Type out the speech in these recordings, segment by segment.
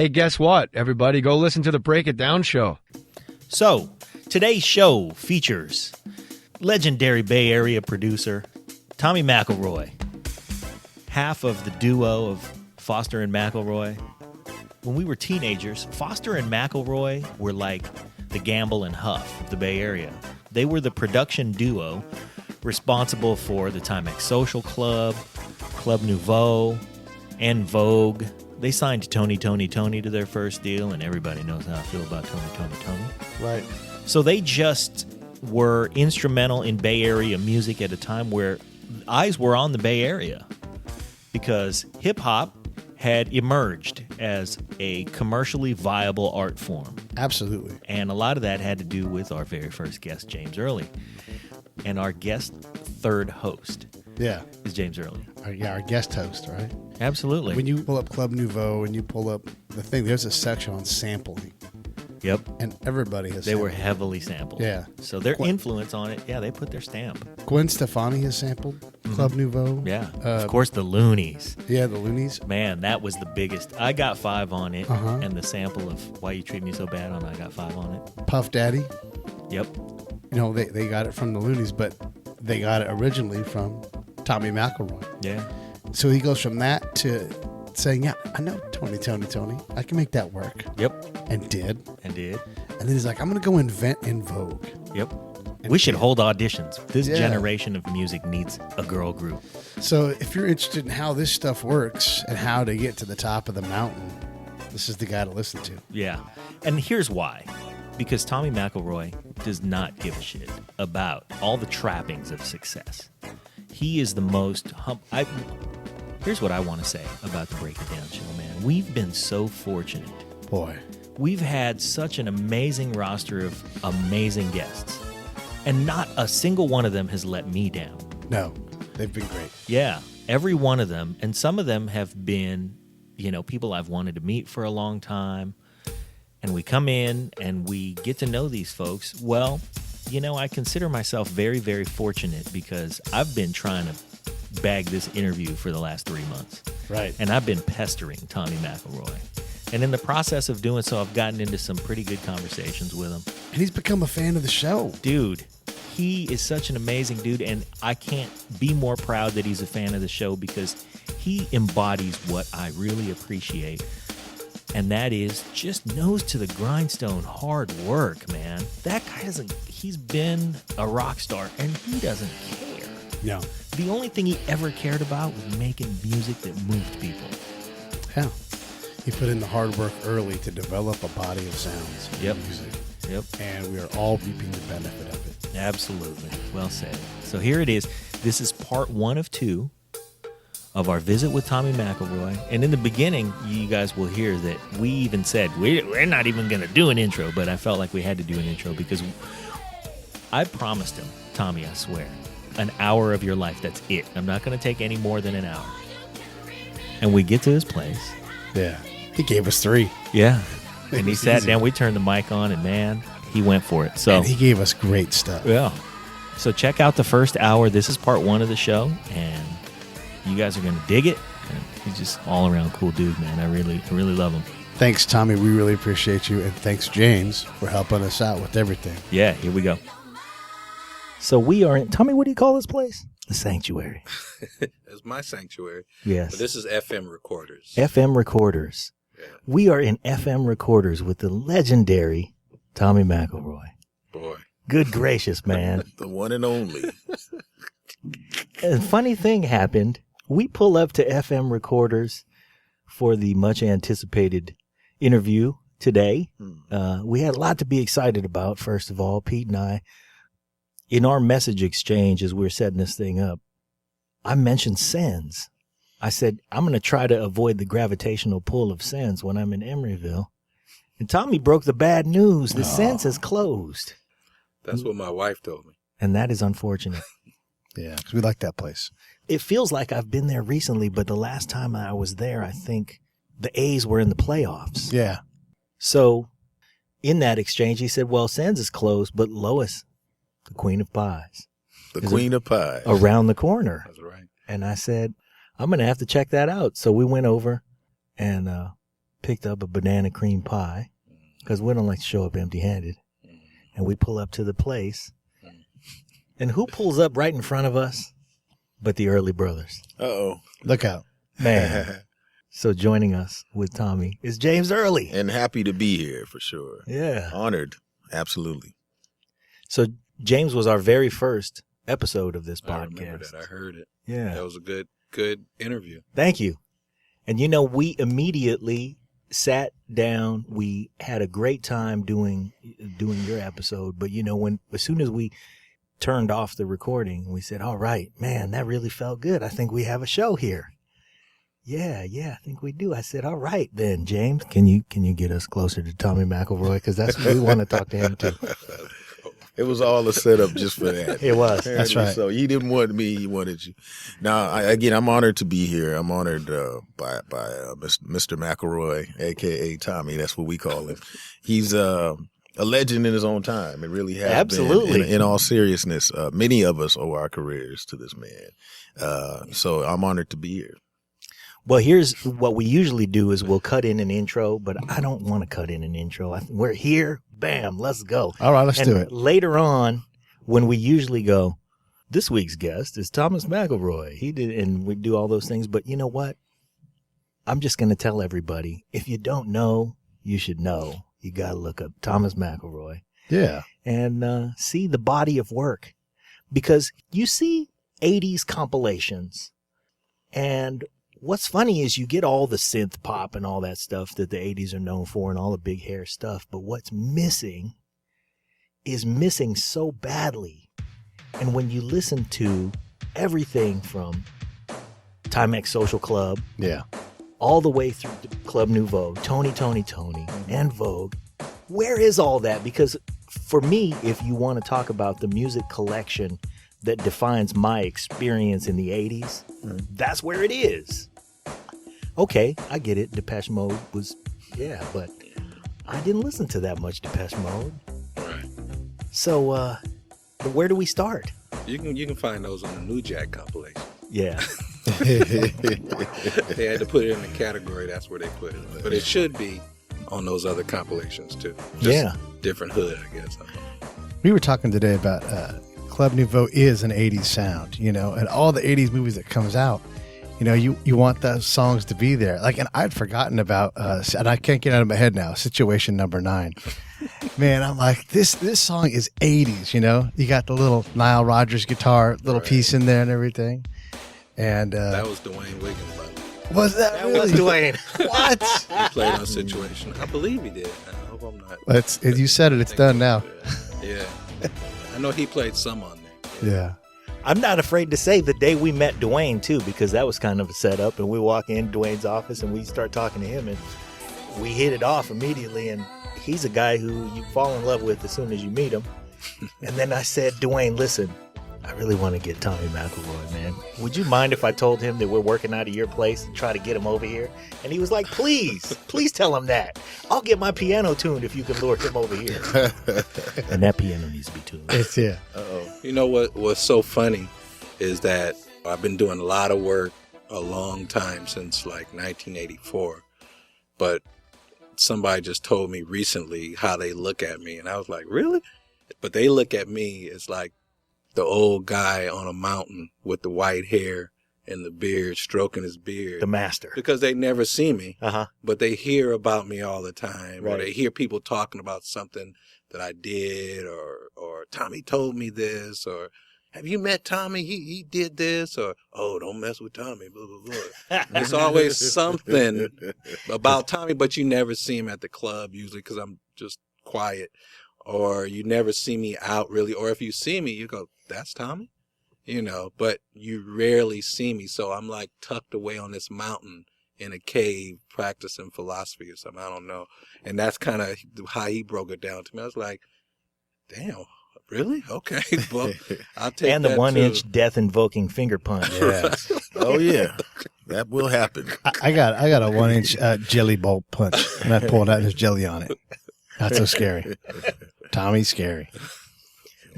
Hey, guess what, everybody? Go listen to the Break It Down show. So, today's show features legendary Bay Area producer Tommy McElroy, half of the duo of Foster and McElroy. When we were teenagers, Foster and McElroy were like the Gamble and Huff of the Bay Area. They were the production duo responsible for the Timex Social Club, Club Nouveau, En Vogue. They signed Tony to their first deal, and everybody knows how I feel about Tony. Right. So they just were instrumental in Bay Area music at a time where eyes were on the Bay Area because hip-hop had emerged as a commercially viable art form. Absolutely. And a lot of that had to do with our very first guest, James Early. And our guest third host is James Early. Our guest host, right? Absolutely. When you pull up Club Nouveau and you pull up the thing, there's a section on sampling. Yep. And everybody has They sampled. were heavily sampled. Yeah. So their influence on it, they put their stamp. Gwen Stefani has sampled Club Nouveau. Yeah. Of course, the Loonies. Yeah, the Loonies. Man, that was the biggest. I Got Five on it, Uh-huh. and the sample of Why You Treat Me So Bad on I Got Five on it. Puff Daddy. Yep. You know, they got it from the Loonies, but they got it originally from Tommy McElroy. Yeah. So he goes from that to saying, yeah, I know Tony. I can make that work. Yep. And did. And did. And then he's like, I'm going to go invent En Vogue. Yep. And We should hold auditions. This Yeah. generation of music needs a girl group. So if you're interested in how this stuff works and how to get to the top of the mountain, this is the guy to listen to. Yeah. And here's why. Because Tommy McElroy does not give a shit about all the trappings of success. He is the most Here's what I want to say about the Break It Down show, man. We've been so fortunate. Boy. We've had such an amazing roster of amazing guests. And not a single one of them has let me down. No, they've been great. Yeah, every one of them. And some of them have been, people I've wanted to meet for a long time. And we come in and we get to know these folks. Well, I consider myself very, very fortunate because I've been trying to bag this interview for the last 3 months. Right. And I've been pestering Tommy McElroy. And in the process of doing so, I've gotten into some pretty good conversations with him. And he's become a fan of the show. Dude, he is such an amazing dude, and I can't be more proud that he's a fan of the show because he embodies what I really appreciate. And that is just nose to the grindstone hard work, man. That guy he's been a rock star, and he doesn't care. No. The only thing he ever cared about was making music that moved people. Yeah. He put in the hard work early to develop a body of sounds Yep. in music. Yep. And we are all reaping the benefit of it. Absolutely. Well said. So here it is. This is part 1 of 2 of our visit with Tommy McElroy. And in the beginning, you guys will hear that we even said, we're not even going to do an intro, but I felt like we had to do an intro because I promised him, Tommy, I swear, an hour of your life. That's it. I'm not going to take any more than an hour. And we get to his place. Yeah. He gave us 3. Yeah. And he was sat easy. down. We turned the mic on, and man, he went for it. So And he gave us great stuff. yeah. So check out the first hour. This is part 1 of the show, and you guys are going to dig it. And he's just all around cool dude, man. I really love him. Thanks, Tommy. We really appreciate you. And thanks, James, for helping us out with everything. Yeah, here we go. So we are in, Tommy, what do you call this place? The Sanctuary. It's my sanctuary. Yes. But this is FM Recorders. FM Recorders. Yeah. We are in FM Recorders with the legendary Tommy McElroy. Boy. Good gracious, man. The one and only. A funny thing happened. We pull up to FM Recorders for the much anticipated interview today. We had a lot to be excited about. First of all, Pete and I, in our message exchange as we were setting this thing up, I mentioned Sens. I said, I'm going to try to avoid the gravitational pull of Sens when I'm in Emeryville. And Tommy broke the bad news. The Sens has closed. That's what my wife told me. And that is unfortunate. Yeah, because we like that place. It feels like I've been there recently, but the last time I was there, I think the A's were in the playoffs. Yeah. So in that exchange, he said, well, Sens is closed, but Lois, the Queen of Pies, The Queen of Pies. around the corner. That's right. And I said, I'm going to have to check that out. So we went over and picked up a banana cream pie because we don't like to show up empty-handed. And we pull up to the place. And who pulls up right in front of us but the Early Brothers? Uh-oh. Look out. Man. So joining us with Tommy is James Early. And happy to be here for sure. Yeah. Honored. Absolutely. So James was our very first episode of this podcast. I remember that. I heard it. Yeah. That was a good interview. Thank you. And we immediately sat down. We had a great time doing your episode. But as soon as we turned off the recording, we said, all right, man, that really felt good. I think we have a show here. Yeah, I think we do. I said, all right then, James, can you get us closer to Tommy McElroy? Because that's what we want to talk to him too. It was all a setup just for that. It was. Apparently. That's right. So he didn't want me, he wanted you. Now, I'm honored to be here. I'm honored by Mr. McElroy, a.k.a. Tommy. That's what we call him. He's a legend in his own time. It really has Absolutely. been. In all seriousness, many of us owe our careers to this man. So I'm honored to be here. Well, here's what we usually do is we'll cut in an intro, but I don't want to cut in an intro. We're here. Bam. Let's go. All right, let's do it. Later on, when we usually go, this week's guest is Thomas McElroy. He did, and we do all those things. But you know what? I'm just going to tell everybody, if you don't know, you should know. You got to look up Thomas McElroy. Yeah. And see the body of work. Because you see 80s compilations, and what's funny is you get all the synth pop and all that stuff that the 80s are known for and all the big hair stuff. But what's missing is missing so badly. And when you listen to everything from Timex Social Club, Yeah. all the way through Club Nouveau, Tony, and Vogue, where is all that? Because for me, if you want to talk about the music collection that defines my experience in the 80s, that's where it is. Okay, I get it. Depeche Mode was, but I didn't listen to that much Depeche Mode. Right. So, where do we start? You can find those on the New Jack compilation. Yeah. They had to put it in the category. That's where they put it. But it should be on those other compilations too. Just different hood, I guess. We were talking today about Club Nouveau is an 80s sound, and all the 80s movies that comes out, you want those songs to be there. Like, and I'd forgotten about, and I can't get out of my head now, Situation Number 9. Man, I'm like, this song is 80s, You got the little Nile Rodgers guitar, little piece in there and everything. And that was Dwayne Wiggins, by the way. Was that That really? was Dwayne. What? He played on Situation. I believe he did. I hope I'm not. You said it. It's done now. Yeah. I know he played some on there. Yeah. I'm not afraid to say the day we met Dwayne, too, because that was kind of a setup. And we walk in Dwayne's office and we start talking to him, and we hit it off immediately. And he's a guy who you fall in love with as soon as you meet him. And then I said, Dwayne, listen, I really want to get Tommy McElroy, man. Would you mind if I told him that we're working out of your place and try to get him over here? And he was like, please tell him that. I'll get my piano tuned if you can lure him over here. And that piano needs to be tuned. It's yeah. Uh-oh. You know what's so funny is that I've been doing a lot of work a long time, since like 1984. But somebody just told me recently how they look at me. And I was like, really? But they look at me as like the old guy on a mountain with the white hair and the beard, stroking his beard. The master. Because they never see me, Uh-huh. but they hear about me all the time. Right. Or they hear people talking about something that I did, or Tommy told me this, or have you met Tommy? He did this, or, oh, don't mess with Tommy, blah, blah, blah. It's always something about Tommy, but you never see him at the club usually because I'm just quiet. Or you never see me out really. Or if you see me, you go, that's Tommy? But you rarely see me. So I'm like tucked away on this mountain in a cave practicing philosophy or something. I don't know. And that's kind of how he broke it down to me. I was like, damn, really? Okay. Well, I'll take And the that 1-inch death-invoking finger punch. Yeah. Oh, yeah. That will happen. I got a 1-inch jelly bolt punch, and I pulled out his jelly on it. Not so scary. Tommy's scary.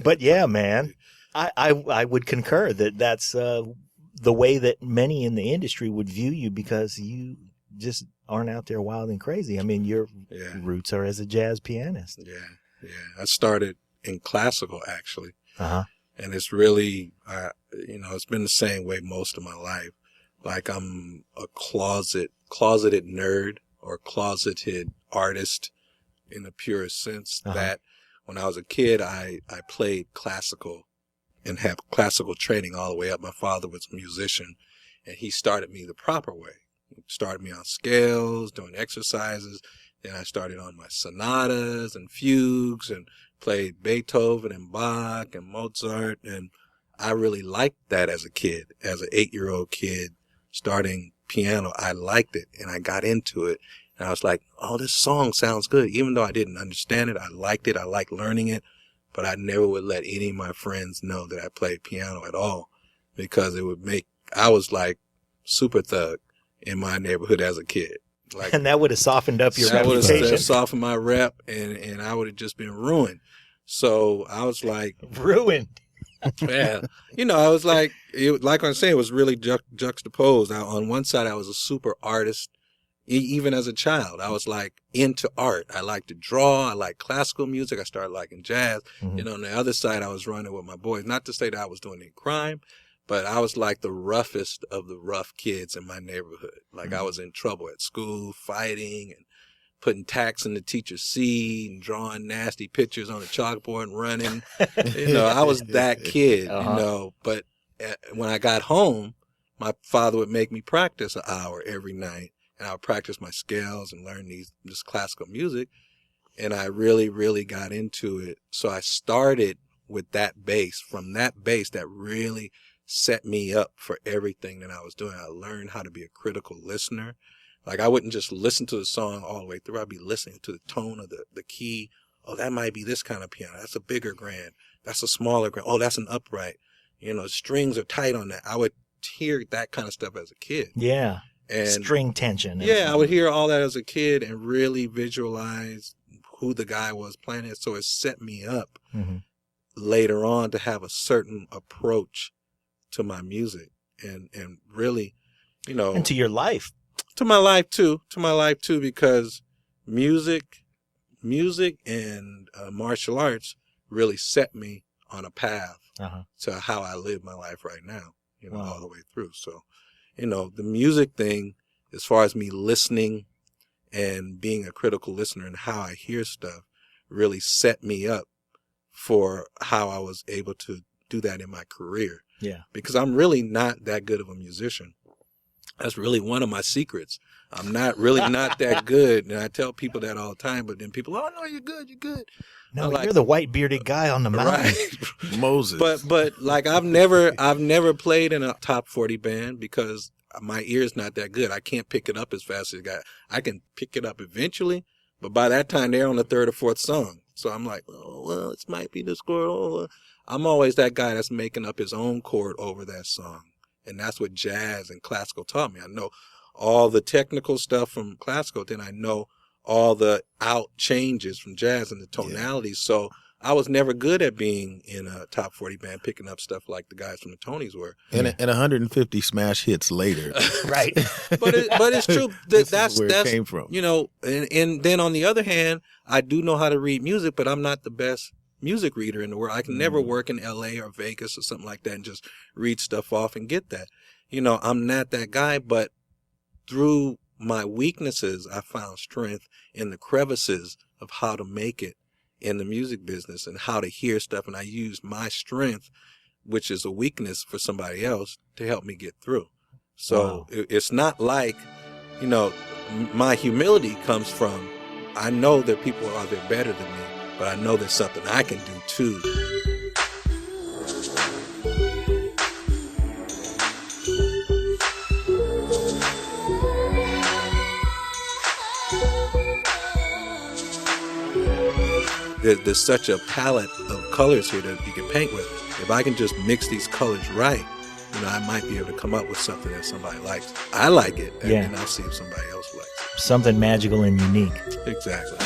But yeah, man, I would concur that that's the way that many in the industry would view you, because you just aren't out there wild and crazy. I mean, your roots are as a jazz pianist. Yeah. I started in classical, actually. Uh-huh. And it's really, it's been the same way most of my life. Like I'm a closeted nerd or closeted artist in the purest sense that when I was a kid, I played classical and had classical training all the way up. My father was a musician and he started me the proper way. He started me on scales, doing exercises. Then I started on my sonatas and fugues and played Beethoven and Bach and Mozart. And I really liked that as a kid, as an 8-year-old kid starting piano. I liked it and I got into it. And I was like, oh, this song sounds good. Even though I didn't understand it, I liked it. I liked learning it. But I never would let any of my friends know that I played piano at all because I was like super thug in my neighborhood as a kid. Like, and that would have softened up your reputation. That would have softened my rep and I would have just been ruined. So I was like. Ruined. Yeah. I was like, like I'm saying, it was really juxtaposed. On one side, I was a super artist. Even as a child, I was like into art. I liked to draw. I liked classical music. I started liking jazz. Mm-hmm. On the other side, I was running with my boys. Not to say that I was doing any crime, but I was like the roughest of the rough kids in my neighborhood. Like I was in trouble at school, fighting and putting tacks in the teacher's seat and drawing nasty pictures on the chalkboard and running. I was that kid, but when I got home, my father would make me practice an hour every night. And I would practice my scales and learn this classical music. And I really, really got into it. So I started with that bass. From that bass, that really set me up for everything that I was doing. I learned how to be a critical listener. Like I wouldn't just listen to the song all the way through. I'd be listening to the tone of the key. Oh, that might be this kind of piano. That's a bigger grand. That's a smaller grand. Oh, that's an upright. Strings are tight on that. I would hear that kind of stuff as a kid. Yeah. And string tension. I would hear all that as a kid and really visualize who the guy was playing it. So it set me up later on to have a certain approach to my music and really, and to your life. To my life too, because music and martial arts really set me on a path to how I live my life right now, all the way through. So, the music thing, as far as me listening and being a critical listener and how I hear stuff, really set me up for how I was able to do that in my career. Yeah. Because I'm really not that good of a musician. That's really one of my secrets. I'm not that good. And I tell people that all the time, but then people, oh, no, you're good. No, you're the white bearded guy on the mountain. Right. Moses. But like I've never played in a top 40 band because my ear's not that good. I can't pick it up as fast as a guy. I can pick it up eventually, but by that time they're on the third or fourth song. So I'm like, oh, well, this might be this chord. Oh, I'm always that guy that's making up his own chord over that song. And that's what jazz and classical taught me. I know all the technical stuff from classical, then I know all the out changes from jazz and the tonalities. So I was never good at being in a top 40 band, picking up stuff like the guys from the Tonys were. And 150 smash hits later. Right. But it's true. That's where it came from. And then on the other hand, I do know how to read music, but I'm not the best music reader in the world. I can never work in LA or Vegas or something like that and just read stuff off and get that. I'm not that guy, but through my weaknesses, I found strength in the crevices of how to make it in the music business and how to hear stuff. And I used my strength, which is a weakness for somebody else, to help me get through. So it's not like, my humility comes from, I know that people are there better than me, but I know there's something I can do too. There's such a palette of colors here that you can paint with. If I can just mix these colors right, I might be able to come up with something that somebody likes. I like it, and then I'll see if somebody else likes it. Something magical and unique. Exactly.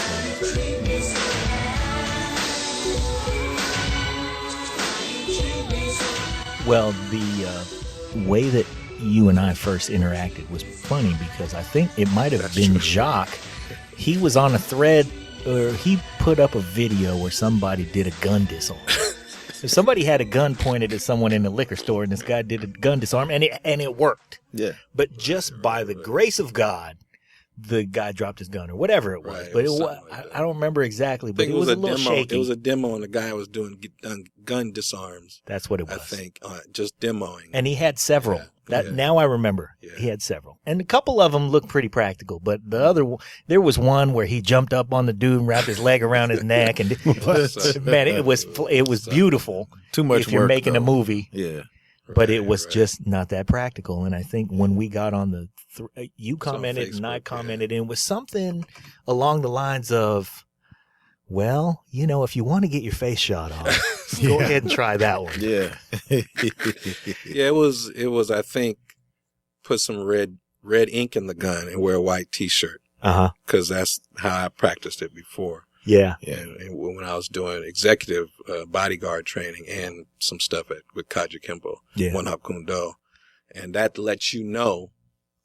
Well, the way that you and I first interacted was funny because I think it might have been Jacques. He was on a thread, or he put up a video where somebody did a gun disarm. So somebody had a gun pointed at someone in the liquor store, and this guy did a gun disarm, and it worked. Yeah. But just by the grace of God, the guy dropped his gun or whatever it was. Right, But it was something like I don't remember exactly, but it was a little demo. shaky. It was a demo, and the guy was doing gun disarms. That's what it was. I think just demoing. And he had several. Yeah. Now I remember. Yeah. He had several, and a couple of them looked pretty practical. But there was one where he jumped up on the dude and wrapped his leg around his neck, and man, it was beautiful. Too much if you're work, making a though. movie. Yeah. But it was just not that practical. And I think when we got on the, you commented and I commented, and it was something along the lines of, well, if you want to get your face shot off, go ahead and try that one. Yeah. Yeah, it was. I think put some red ink in the gun and wear a white T-shirt because that's how I practiced it before. Yeah. And when I was doing executive bodyguard training and some stuff with Kaja Kempo, One Hop Kundo, and that lets you know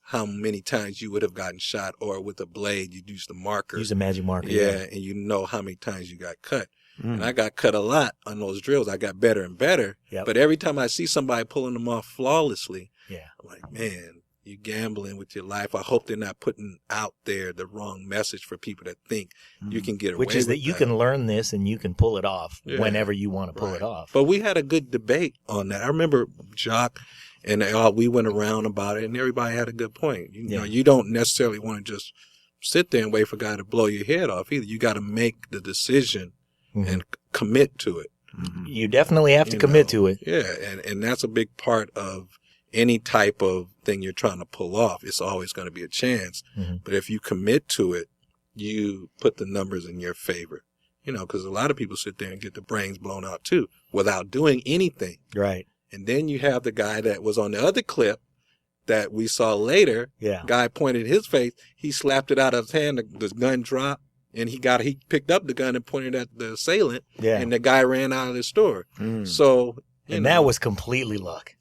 how many times you would have gotten shot, or with a blade, you'd use the marker. Use a magic marker. Yeah, and you know how many times you got cut. And I got cut a lot on those drills. I got better and better. Yep. But every time I see somebody pulling them off flawlessly, Yeah. I'm like, man, you're gambling with your life. I hope they're not putting out there the wrong message for people that think you can get away Which is with that you can learn this and you can pull it off whenever you want to pull it off. But we had a good debate on that. I remember Jacques and we went around about it, and everybody had a good point. You know, you don't necessarily want to just sit there and wait for a guy to blow your head off either. You got to make the decision and commit to it. You definitely have to commit to it. Yeah, and that's a big part of any type of thing you're trying to pull off. It's always going to be a chance. But if you commit to it, you put the numbers in your favor. Because a lot of people sit there and get the brains blown out too without doing anything. Right. And then you have the guy that was on the other clip that we saw later. Yeah. Guy pointed his face. He slapped it out of his hand. The gun dropped. And he picked up the gun and pointed at the assailant. Yeah. And the guy ran out of the store. So, that was completely luck.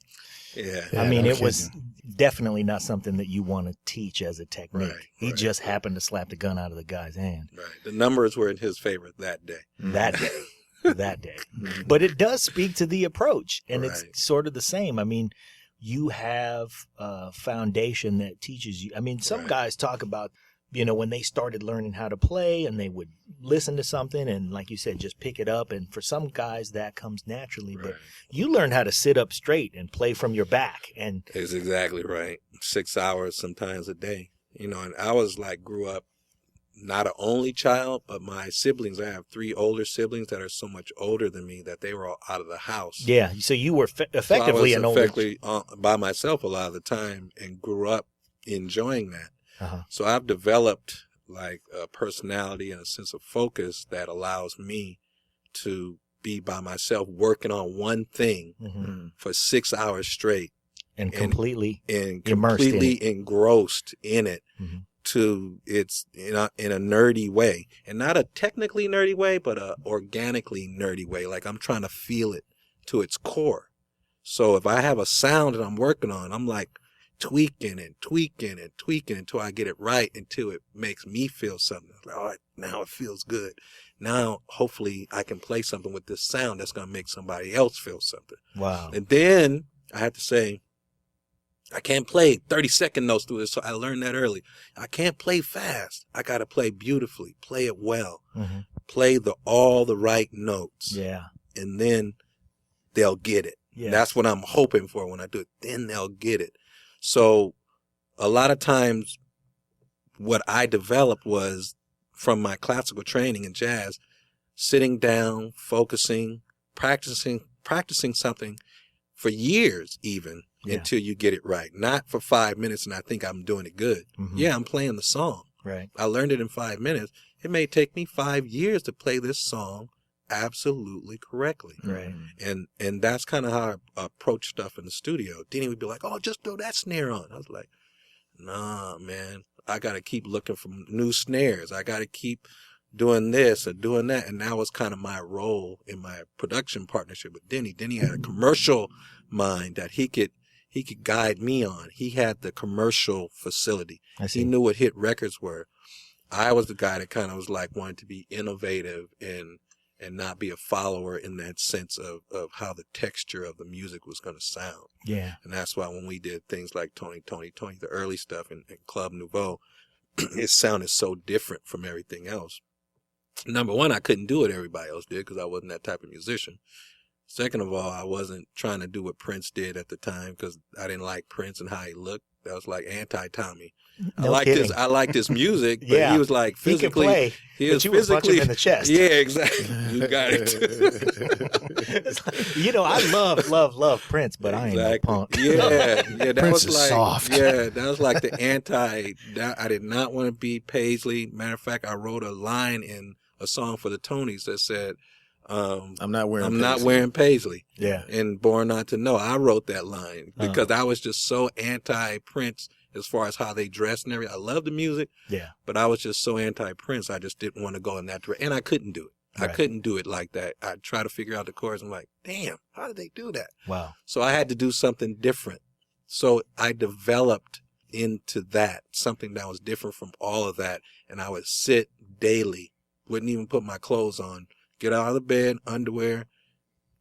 Yeah. I mean, it was definitely not something that you want to teach as a technique. Right, he just happened to slap the gun out of the guy's hand. Right. The numbers were in his favor that day. That day. But it does speak to the approach, and it's sort of the same. I mean, you have a foundation that teaches you. I mean, some guys talk about, when they started learning how to play and they would listen to something and, like you said, just pick it up. And for some guys that comes naturally, but you learn how to sit up straight and play from your back. And it's exactly right. 6 hours sometimes a day, and I was grew up not an only child, but my siblings, I have 3 older siblings that are so much older than me that they were all out of the house. Yeah. So you were effectively by myself a lot of the time and grew up enjoying that. So I've developed a personality and a sense of focus that allows me to be by myself working on one thing for 6 hours straight and completely engrossed in it to it's in a nerdy way, and not a technically nerdy way, but a organically nerdy way. Like I'm trying to feel it to its core. So if I have a sound that I'm working on, I'm tweaking until I get it right, until it makes me feel something. All right, now it feels good. Now, hopefully, I can play something with this sound that's going to make somebody else feel something. Wow. And then I have to say, I can't play 30-second notes through this, so I learned that early. I can't play fast. I got to play beautifully, play it well, play all the right notes. Yeah. And then they'll get it. Yes. That's what I'm hoping for when I do it. Then they'll get it. So a lot of times what I developed was from my classical training in jazz, sitting down, focusing, practicing something for years even until you get it right. Not for 5 minutes and I think I'm doing it good. Yeah, I'm playing the song. Right. I learned it in 5 minutes. It may take me 5 years to play this song absolutely correctly. Right. And that's kind of how I approach stuff in the studio. Denny would be like, oh, just throw that snare on. I was like, nah, man, I got to keep looking for new snares. I got to keep doing this or doing that. And that was kind of my role in my production partnership with Denny. Denny had a commercial mind that he could he could guide me on. He had the commercial facility. I see. He knew what hit records were. I was the guy that kind of was like wanted to be innovative and not be a follower in that sense of how the texture of the music was going to sound. Yeah. And that's why when we did things like Tony, the early stuff in Club Nouveau, it sounded so different from everything else. Number one, I couldn't do what everybody else did because I wasn't that type of musician. Second of all, I wasn't trying to do what Prince did at the time because I didn't like Prince and how he looked. That was like anti-Tommy. No kidding. I liked his music, but Yeah. he was like physically. He could play, was but you would punch physically him in the chest. Yeah, exactly. You got it. It's like, you know, I love Prince, but I ain't no punk. Yeah, that Prince was is like soft. Yeah, that was like the anti. I did not want to be Paisley. Matter of fact, I wrote a line in a song for the Tonys that said, I'm not wearing. I'm Paisley. not wearing Paisley. Yeah. And Born Not to Know. I wrote that line because I was just so anti-Prince as far as how they dressed and everything. I love the music, Yeah. but I was just so anti-Prince. I just didn't want to go in that direction. And I couldn't do it. Right. I couldn't do it like that. I'd try to figure out the chords. I'm like, damn, how did they do that? Wow. So I had to do something different. So I developed into that, something that was different from all of that. And I would sit daily, wouldn't even put my clothes on, get out of the bed, underwear,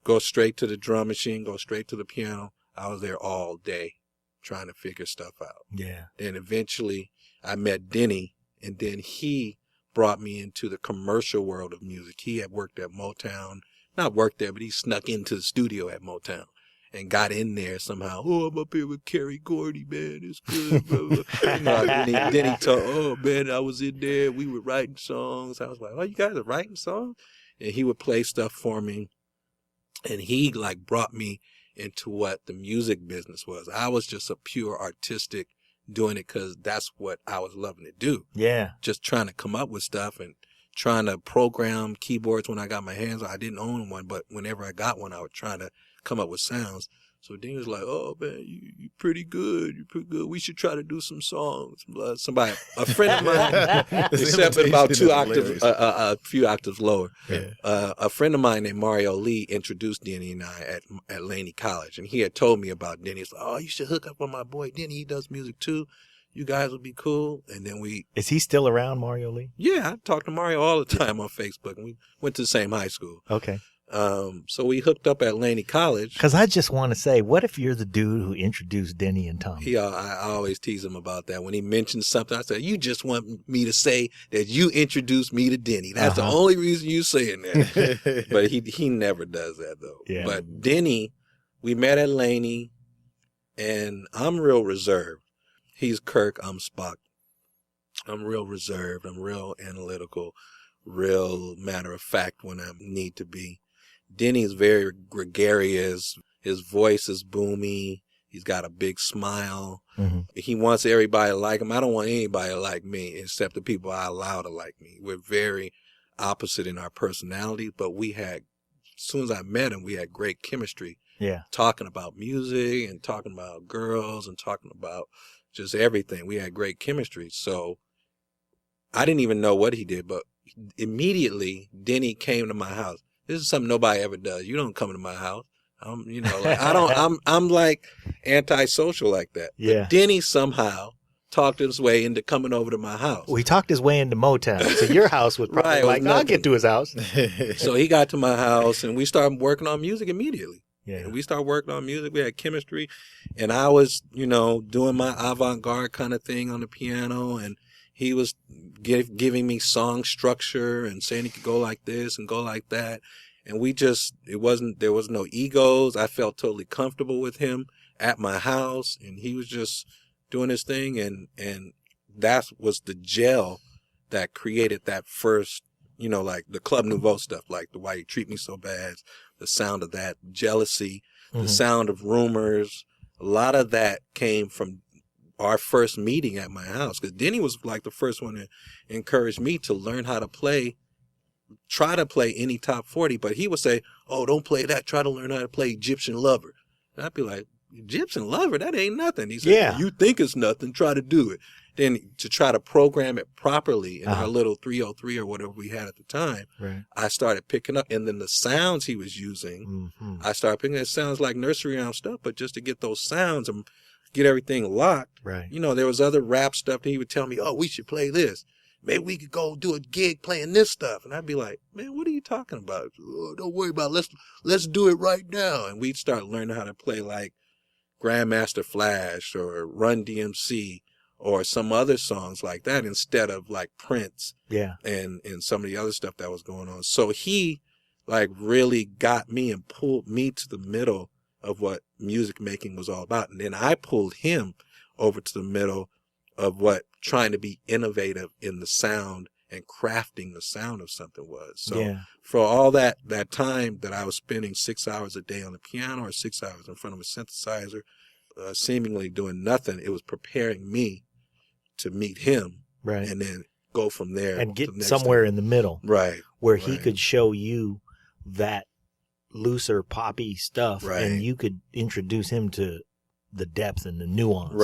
go straight to the drum machine, go straight to the piano. I was there all day trying to figure stuff out. Yeah. Then eventually I met Denny, and then he brought me into the commercial world of music. He had worked at Motown, not worked there, but he snuck into the studio at Motown and got in there somehow. Oh, I'm up here with Kerry Gordy, man. It's good, bro. Then he told, oh, man, I was in there. We were writing songs. I was like, oh, you guys are writing songs? And he would play stuff for me. And he like brought me into what the music business was. I was just a pure artistic doing it because that's what I was loving to do. Yeah. Just trying to come up with stuff and trying to program keyboards when I got my hands on. I didn't own one, but whenever I got one, I was trying to come up with sounds. So Dean was like, oh, man, you're pretty good. You're pretty good. We should try to do some songs. Somebody, a friend of mine, except about two octaves, a few octaves lower. Yeah. A friend of mine named Mario Lee introduced Denny and I at Laney College. And he had told me about Denny. He's like, oh, you should hook up with my boy Denny. He does music too. You guys would be cool. And then Is he still around, Mario Lee? I talk to Mario all the time on Facebook. And we went to the same high school. Okay. So we hooked up at Laney College. Because I just want to say, what if you're the dude who introduced Denny and Tommy? I always tease him about that. When he mentions something, I say, you just want me to say that you introduced me to Denny. That's the only reason you saying that. But he never does that, though. Yeah. But Denny, we met at Laney, and I'm real reserved. He's Kirk, I'm Spock. I'm real reserved. I'm real analytical, real matter of fact when I need to be. Denny's very gregarious. His voice is boomy. He's got a big smile. Mm-hmm. He wants everybody to like him. I don't want anybody to like me except the people I allow to like me. We're very opposite in our personalities, but as soon as I met him, we had great chemistry. Yeah. Talking about music and talking about girls and talking about just everything. We had great chemistry. So I didn't even know what he did, but immediately Denny came to my house. This is something nobody ever does. You don't come to my house. I'm like antisocial like that. Yeah. But Denny somehow talked his way into coming over to my house. Well, he talked his way into Motown. So your house was probably Right, it was like, I'll nothing. get to his house. So he got to my house and we started working on music immediately. Yeah. And we started working on music. We had chemistry. And I was, doing my avant-garde kind of thing on the piano. And he was giving me song structure and saying he could go like this and go like that. And there was no egos. I felt totally comfortable with him at my house. And he was just doing his thing. And that was the gel that created that first, like the Club Nouveau stuff, like the Why You Treat Me So Bad, the sound of that, jealousy, the sound of rumors. A lot of that came from our first meeting at my house, because Denny was like the first one to encourage me to learn how to try to play any top 40, but he would say, oh, don't play that. Try to learn how to play Egyptian Lover. And I'd be like, Egyptian Lover? That ain't nothing. He said, Yeah. You think it's nothing. Try to do it. then to try to program it properly in our little 303 or whatever we had at the time, I started picking up. And then the sounds he was using, I started picking. It sounds like nursery rhyme stuff, but just to get those sounds and get everything locked. You know, there was other rap stuff that he would tell me, oh, we should play this. Maybe we could go do a gig playing this stuff. And I'd be like, man, what are you talking about? Oh, don't worry about it. Let's do it right now. And we'd start learning how to play like Grandmaster Flash or Run DMC or some other songs like that instead of like Prince and some of the other stuff that was going on. So he like really got me and pulled me to the middle of what music making was all about. And then I pulled him over to the middle of what trying to be innovative in the sound and crafting the sound of something was. So for all that time that I was spending 6 hours a day on the piano or 6 hours in front of a synthesizer, seemingly doing nothing, it was preparing me to meet him and then go from there. And get somewhere in the middle. Where he could show you that looser poppy stuff and you could introduce him to the depth and the nuance.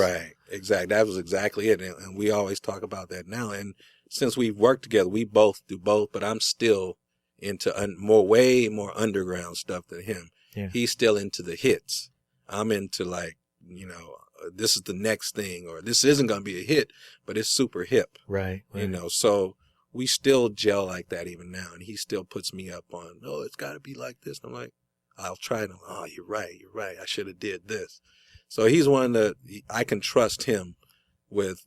Exactly. That was exactly it. And we always talk about that now. And since we've worked together, we both do both, but I'm still into way more underground stuff than him. He's still into the hits. I'm into like, you know, this is the next thing, or this isn't going to be a hit, but it's super hip. You know, so we still gel like that even now. And he still puts me up on, oh, it's got to be like this. And I'm like, I'll try it. Oh, you're right. I should have did this. So he's one that I can trust him with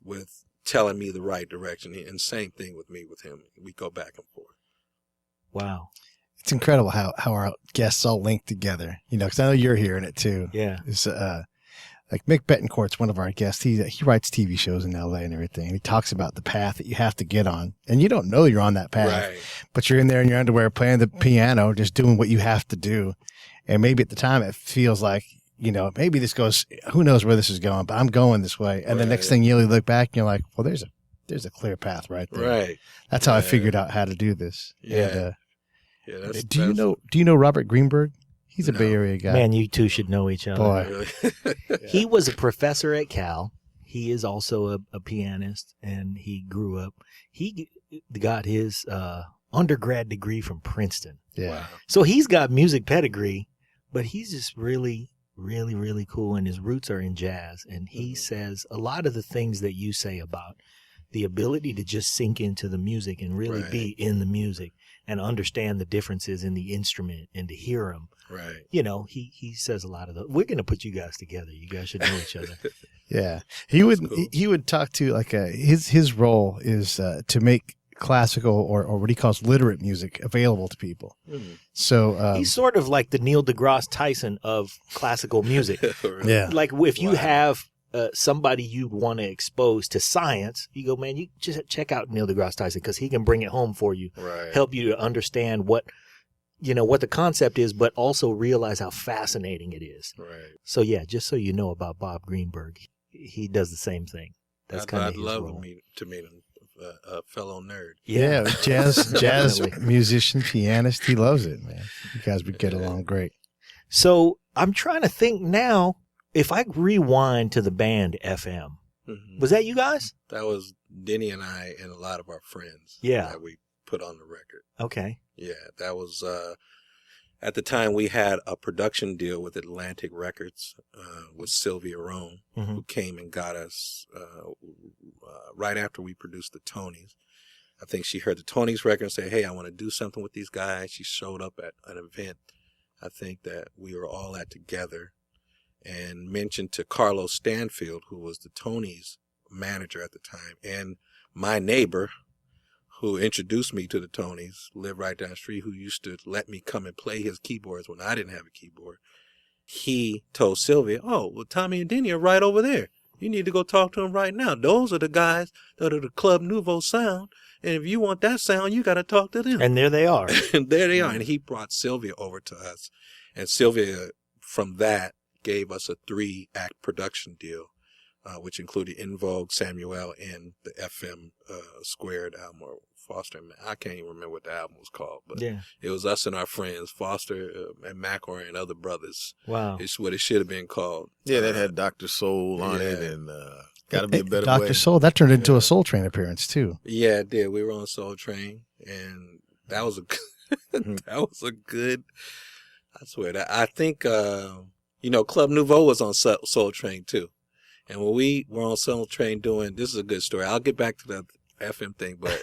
telling me the right direction. And same thing with me with him. We go back and forth. Wow. It's incredible how our guests all link together, you know, because I know you're hearing it too. It's, like Mick Betancourt's one of our guests. He writes TV shows in LA and everything. And he talks about the path that you have to get on. And you don't know you're on that path, but you're in there in your underwear playing the piano, just doing what you have to do. And maybe at the time it feels like, you know, maybe this goes, who knows where this is going, but I'm going this way. And the next thing you look back and you're like, well, there's a clear path right there. That's how I figured out how to do this. And, do you know Robert Greenberg? He's a Bay Area guy. Man, you two should know each other. Boy. He was a professor at Cal. He is also a pianist, and he grew up. He got his undergrad degree from Princeton. So he's got music pedigree, but he's just really, really, really cool, and his roots are in jazz. And he says a lot of the things that you say about the ability to just sink into the music and really be in the music and understand the differences in the instrument and to hear them. You know, he says a lot of those. We're going to put you guys together. You guys should know each other. He would talk to like his role is to make classical or what he calls literate music available to people. So he's sort of like the Neil deGrasse Tyson of classical music. Like if you have somebody you want to expose to science, you go, man, you just check out Neil deGrasse Tyson because he can bring it home for you, help you to understand what the concept is, but also realize how fascinating it is. So yeah, just so you know about Bob Greenberg, he does the same thing. That's kind of his role. I'd love to meet him, a fellow nerd. Jazz musician, pianist. He loves it, man. You guys would get along great. So I'm trying to think now. If I rewind to the band FM, was that you guys? That was Denny and I and a lot of our friends. That we put on the record. Okay. Yeah, that was at the time we had a production deal with Atlantic Records with Sylvia Rome, who came and got us right after we produced the Tonys. I think she heard the Tonys record and said, hey, I want to do something with these guys. She showed up at an event, I think that we were all at together, and mentioned to Carlos Stanfield, who was the Tonys manager at the time, and my neighbor, who introduced me to the Tonys, lived right down the street, who used to let me come and play his keyboards when I didn't have a keyboard. He told Sylvia, oh, well, Tommy and Denny are right over there. You need to go talk to them right now. Those are the guys that are the Club Nouveau sound, and if you want that sound, you got to talk to them. And there they are. And there they are. And he brought Sylvia over to us. And Sylvia, from that, gave us a 3-act production deal, which included In Vogue, Samuel, and the FM Squared album, or Foster and I can't even remember what the album was called, but it was us and our friends, Foster and McElroy and other brothers. Wow. It's what it should have been called. Yeah, that had Dr. Soul on it and Got to be a better Dr. way. Soul, that turned into a Soul Train appearance too. Yeah, it did. We were on Soul Train, and that was a good. I swear that I think Club Nouveau was on Soul Train too, and when we were on Soul Train doing, this is a good story. I'll get back to the FM thing, but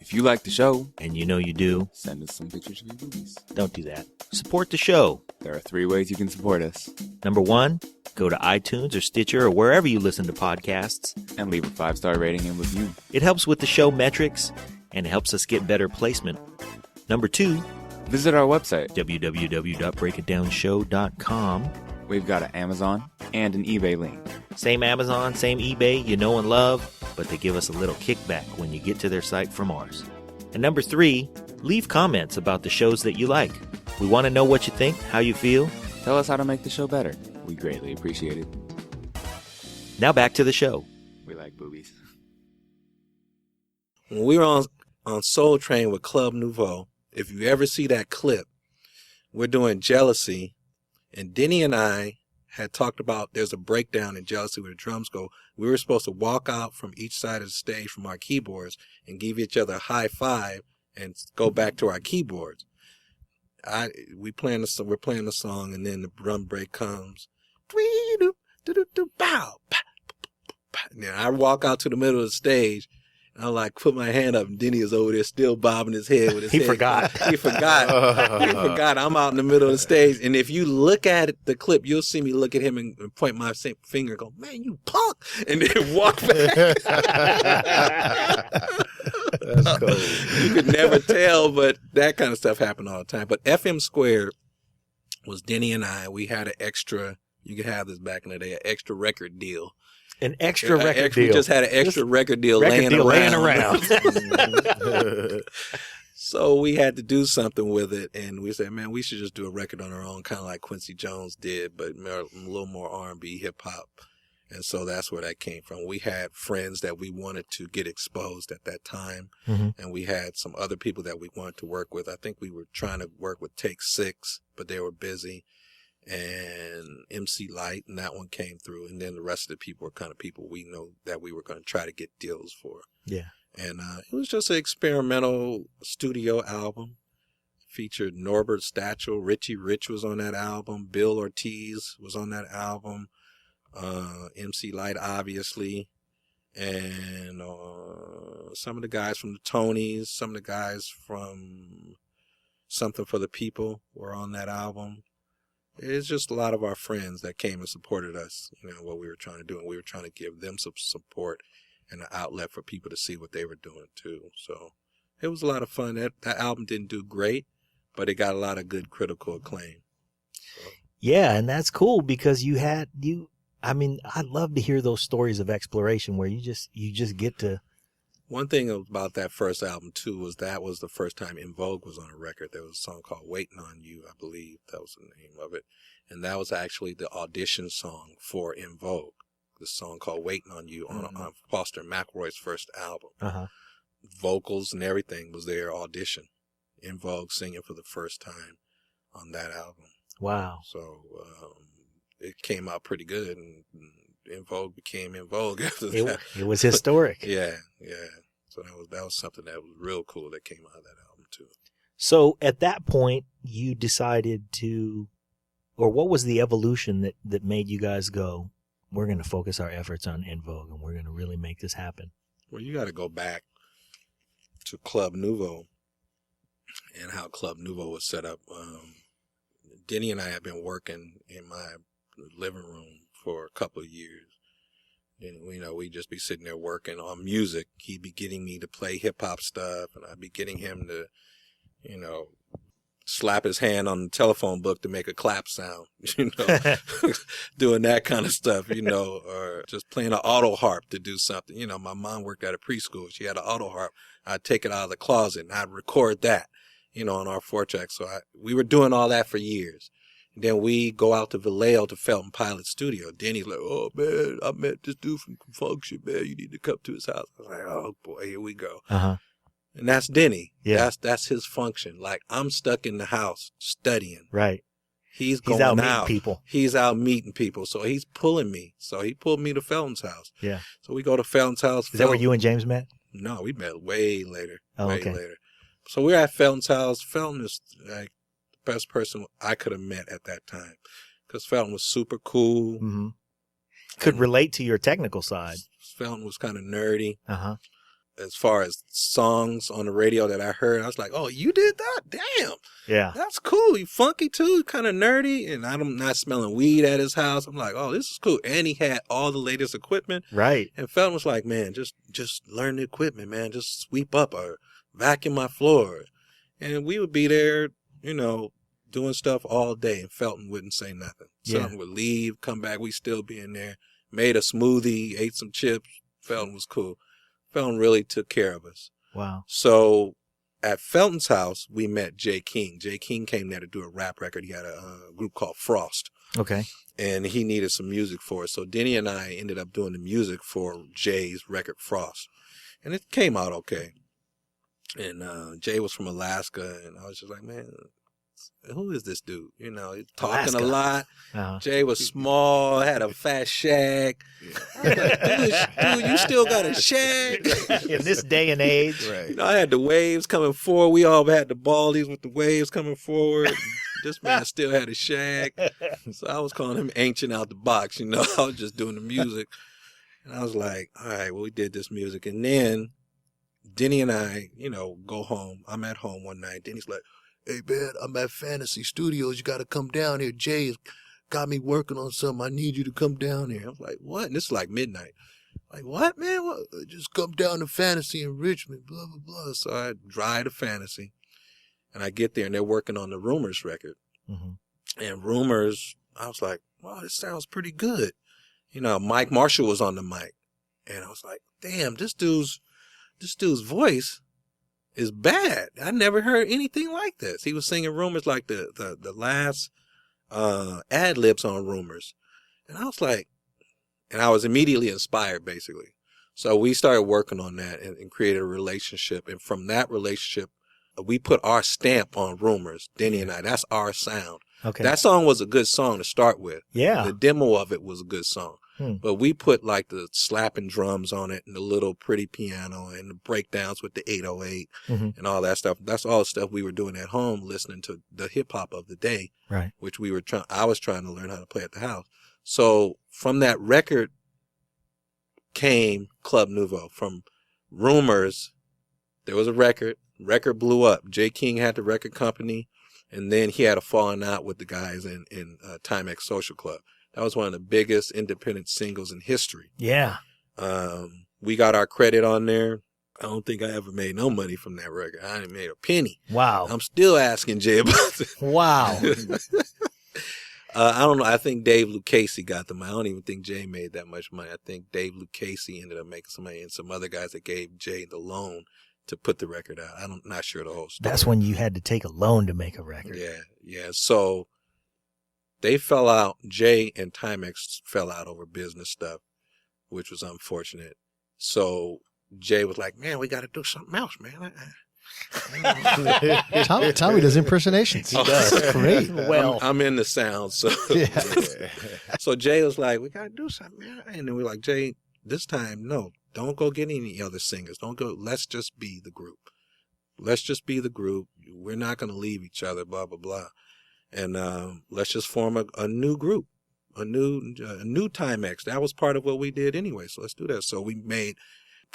if you like the show, and you know you do, send us some pictures of your boobies. don't do that. Support the show. There are 3 ways you can support us. Number 1, go to iTunes or Stitcher or wherever you listen to podcasts. And leave a 5-star rating and review. It helps with the show metrics and it helps us get better placement. Number 2, Visit our website. www.breakitdownshow.com. We've got an Amazon and an eBay link. Same Amazon, same eBay you know and love, but they give us a little kickback when you get to their site from ours. And number 3, leave comments about the shows that you like. We want to know what you think, how you feel. Tell us how to make the show better. We greatly appreciate it. Now back to the show. We like boobies. when we were on Soul Train with Club Nouveau, if you ever see that clip, we're doing Jealousy, and Denny and I had talked about there's a breakdown in Jealousy where the drums go. We were supposed to walk out from each side of the stage from our keyboards and give each other a high five and go back to our keyboards. We're playing the song, and then the drum break comes. And then I walk out to the middle of the stage, and I like put my hand up, and Denny is over there still bobbing his head with his head. He forgot. He forgot. I'm out in the middle of the stage, and if you look at the clip, you'll see me look at him and point my finger and go, "Man, you punk," and then walk back. That's cool. You could never tell, but that kind of stuff happened all the time. But FM Squared was Denny and I. We had an extra, you could have this back in the day, an extra record deal. An extra record deal. We just had an extra record deal laying around. So we had to do something with it, and we said, man, we should just do a record on our own, kind of like Quincy Jones did, but a little more R&B, hip-hop. And so that's where that came from. We had friends that we wanted to get exposed at that time, and we had some other people that we wanted to work with. I think we were trying to work with Take 6, but they were busy, and MC Light, and that one came through. And then the rest of the people were kind of people we know that we were going to try to get deals for. Yeah. And it was just an experimental studio album. Featured Norbert Stachel, Richie Rich was on that album, Bill Ortiz was on that album. MC Light, obviously, and some of the guys from the Tonys, some of the guys from Something for the People were on that album. It's just a lot of our friends that came and supported us, what we were trying to do, and we were trying to give them some support and an outlet for people to see what they were doing too. So it was a lot of fun. That album didn't do great, but it got a lot of good critical acclaim. So. Yeah, and that's cool because I'd love to hear those stories of exploration where you just get to. One thing about that first album too was that was the first time In Vogue was on a record. There was a song called "Waiting on You," I believe that was the name of it, and that was actually the audition song for In Vogue. The song called "Waiting on You" on Foster and McElroy's first album. Vocals and everything was their audition. In Vogue singing for the first time on that album. Wow! So. It came out pretty good, and In Vogue became In Vogue after that. It was historic. Yeah. So that was something that was real cool that came out of that album too. So at that point, you decided to, or what was the evolution that made you guys go, we're going to focus our efforts on In Vogue, and we're going to really make this happen? Well, you got to go back to Club Nouveau and how Club Nouveau was set up. Denny and I have been working in my living room for a couple of years, and we'd just be sitting there working on music. He'd be getting me to play hip-hop stuff, and I'd be getting him to slap his hand on the telephone book to make a clap sound, doing that kind of stuff, or just playing an auto harp to do something. My mom worked at a preschool. She had an auto harp. I'd take it out of the closet and I'd record that, on our 4-track. So we were doing all that for years. Then we go out to Vallejo to Felton Pilot Studio. Denny's like, "Oh, man, I met this dude from Function, man. You need to come to his house." I was like, "Oh, boy, here we go." And that's Denny. Yeah. That's his function. Like, I'm stuck in the house studying. Right. He's going out out. meeting people. He's out meeting people. So he's pulling me. So he pulled me to Felton's house. Yeah. So we go to Felton's house. Is that where you and James met? No, we met way later. Oh, way okay. later. So we're at Felton's house. Felton is like the best person I could have met at that time. Because Felton was super cool. Mm-hmm. Could relate to your technical side. Felton was kind of nerdy. Uh-huh. As far as songs on the radio that I heard, I was like, oh, you did that? Damn. Yeah. That's cool. You funky too, kind of nerdy. And I'm not smelling weed at his house. I'm like, oh, this is cool. And he had all the latest equipment. Right. And Felton was like, man, just learn the equipment, man. Just sweep up or vacuum my floor. And we would be there, you know, doing stuff all day. And Felton wouldn't say nothing. Yeah. Felton would leave, come back. We still be in there. Made a smoothie, ate some chips. Felton was cool. Felton really took care of us. Wow. So at Felton's house, we met Jay King. Jay King came there to do a rap record. He had a group called Frost. Okay. And he needed some music for it. So Denny and I ended up doing the music for Jay's record Frost. And it came out okay. And Jay was from Alaska. And I was just like, man, who is this dude? You know, he's talking Alaska. a lot. Uh-huh. Jay was small, had a fat shag. I was like, dude, you still got a shag? In this day and age. Right. You know, I had the waves coming forward. We all had the baldies with the waves coming forward. This man still had a shag. So I was calling him ancient out the box. You know, I was just doing the music. And I was like, all right, well, we did this music. And then Denny and I, you know, go home. I'm at home one night. Denny's like, hey, man, I'm at Fantasy Studios. You got to come down here. Jay's got me working on something. I need you to come down here. I was like, what? And this is like midnight. Like, what, man? What? Just come down to Fantasy in Richmond, blah, blah, blah. So I drive to Fantasy, and I get there, and they're working on the Rumors record. Mm-hmm. And Rumors, I was like, wow, this sounds pretty good. You know, Mike Marshall was on the mic. And I was like, damn, this dude's voice is bad. I never heard anything like this. He was singing Rumors like the last ad-libs on Rumors. And I was like, and I was immediately inspired, basically. So we started working on that and created a relationship. And from that relationship, we put our stamp on Rumors, Denny and I. That's our sound. Okay. That song was a good song to start with. Yeah. The demo of it was a good song. But we put like the slapping drums on it and the little pretty piano and the breakdowns with the 808 and all that stuff. That's all the stuff we were doing at home, listening to the hip hop of the day, Right. which I was trying to learn how to play at the house. So from that record came Club Nouveau. From Rumors, there was a record blew up. Jay King had the record company, and then he had a falling out with the guys in Timex Social Club. That was one of the biggest independent singles in history. Yeah. We got our credit on there. I don't think I ever made no money from that record. I didn't made a penny. Wow. I'm still asking Jay about it. Wow. I don't know. I think Dave Lucchese got them. I don't even think Jay made that much money. I think Dave Lucchese ended up making some money, and some other guys that gave Jay the loan to put the record out. I'm not sure the whole story. That's when you had to take a loan to make a record. Yeah. So they fell out. Jay and Timex fell out over business stuff, which was unfortunate. So Jay was like, man, we got to do something else, man. Tommy does impersonations. He does. That's great. Well, I'm in the sound. So, Yeah. so Jay was like, we got to do something, man. And then we're like, Jay, this time, no, don't go get any other singers. Don't go. Let's just be the group. Let's just be the group. We're not going to leave each other, blah, blah, blah. And let's just form a new group, a new Timex. That was part of what we did anyway. So let's do that. So we made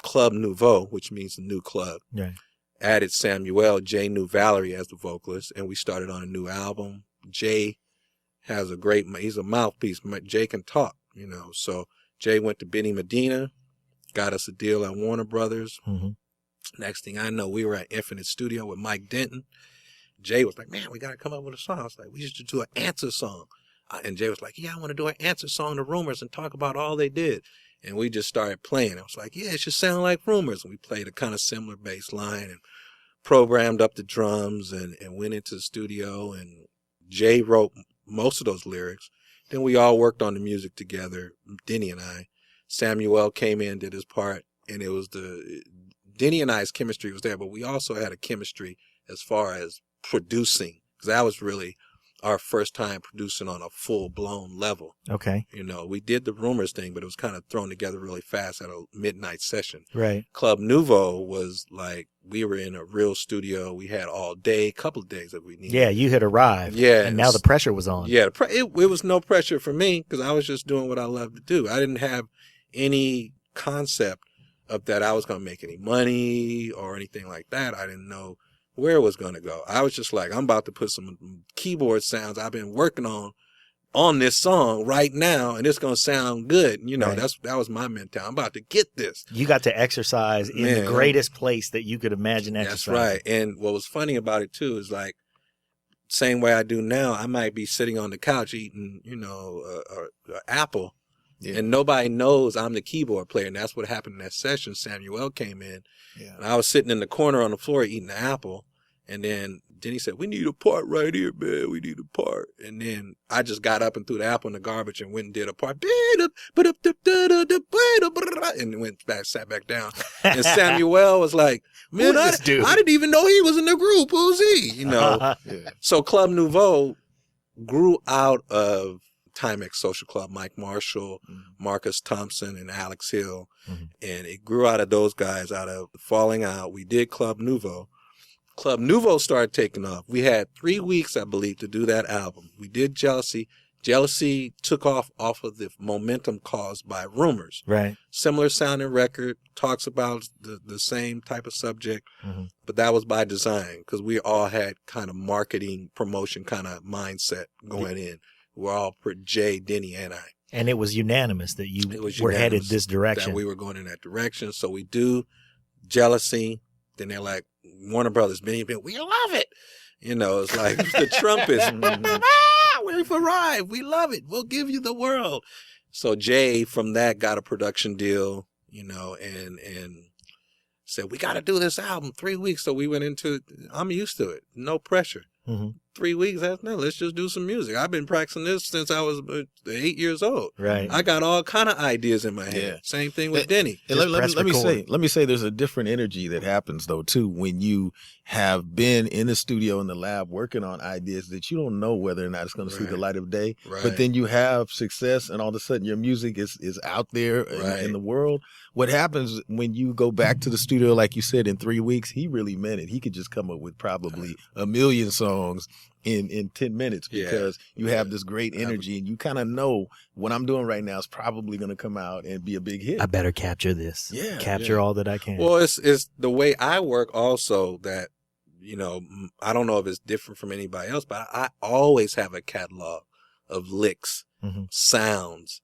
Club Nouveau, which means the new club. Right. Added Samuel, Jay knew Valerie as the vocalist, and we started on a new album. Jay has he's a mouthpiece. Jay can talk, you know. So Jay went to Benny Medina, got us a deal at Warner Brothers. Mm-hmm. Next thing I know, we were at Infinite Studio with Mike Denton. Jay was like, man, we got to come up with a song. I was like, we should do an answer song. And Jay was like, yeah, I want to do an answer song to Rumors and talk about all they did. And we just started playing. I was like, yeah, it should sound like Rumors. And we played a kind of similar bass line and programmed up the drums and went into the studio. And Jay wrote most of those lyrics. Then we all worked on the music together, Denny and I. Samuel came in, did his part. And it was Denny and I's chemistry was there, but we also had a chemistry as far as producing, because that was really our first time producing on a full blown level. Okay. You know, we did the Rumors thing, but it was kind of thrown together really fast at a midnight session. Right. Club Nouveau was like, we were in a real studio. We had all day, couple of days that we needed. Yeah, you had arrived. Yeah. And now the pressure was on. Yeah, it was no pressure for me because I was just doing what I love to do. I didn't have any concept of that I was going to make any money or anything like that. I didn't know where it was going to go. I was just like, I'm about to put some keyboard sounds I've been working on this song right now, and it's going to sound good. You know, Right. that was my mentality. I'm about to get this. You got to exercise in the greatest place that you could imagine exercising. That's right. And what was funny about it too is like, same way I do now, I might be sitting on the couch eating, you know, a apple. Yeah. And nobody knows I'm the keyboard player. And that's what happened in that session. Samuel came in. Yeah. And I was sitting in the corner on the floor eating the apple. And then he said, we need a part right here, man. We need a part. And then I just got up and threw the apple in the garbage and went and did a part. And went back, sat back down. And Samuel was like, man, I didn't even know he was in the group. Who's he? You know. Yeah. So Club Nouveau grew out of Timex Social Club, Mike Marshall, Marcus Thompson, and Alex Hill. Mm-hmm. And it grew out of those guys, out of falling out. We did Club Nouveau. Club Nouveau started taking off. We had 3 weeks, I believe, to do that album. We did Jealousy. Jealousy took off of the momentum caused by Rumors. Right. Similar sounding record, talks about the same type of subject, but that was by design because we all had kind of marketing, promotion kind of mindset going in. We're all Jay, Denny, and I. And it was unanimous that you were headed this direction. That we were going in that direction. So we do Jealousy. Then they're like, Warner Brothers, we love it. You know, it's like the trumpets. We're for ride. We love it. We'll give you the world. So Jay from that got a production deal, you know, and said, we got to do this album 3 weeks. So we went into it. I'm used to it. No pressure. 3 weeks, let's just do some music. I've been practicing this since I was 8 years old. Right. I got all kind of ideas in my head. Yeah. Same thing with Denny. And let me say there's a different energy that happens though too when you have been in the studio in the lab working on ideas that you don't know whether or not it's going to see the light of day. Right. But then you have success and all of a sudden your music is out there in the world. What happens when you go back to the studio, like you said, in 3 weeks, he really meant it. He could just come up with probably a million songs in 10 minutes because you have this great energy and you kind of know what I'm doing right now is probably going to come out and be a big hit. I better capture this. Yeah. Capture all that I can. Well, it's the way I work also that, you know, I don't know if it's different from anybody else, but I always have a catalog of licks, sounds,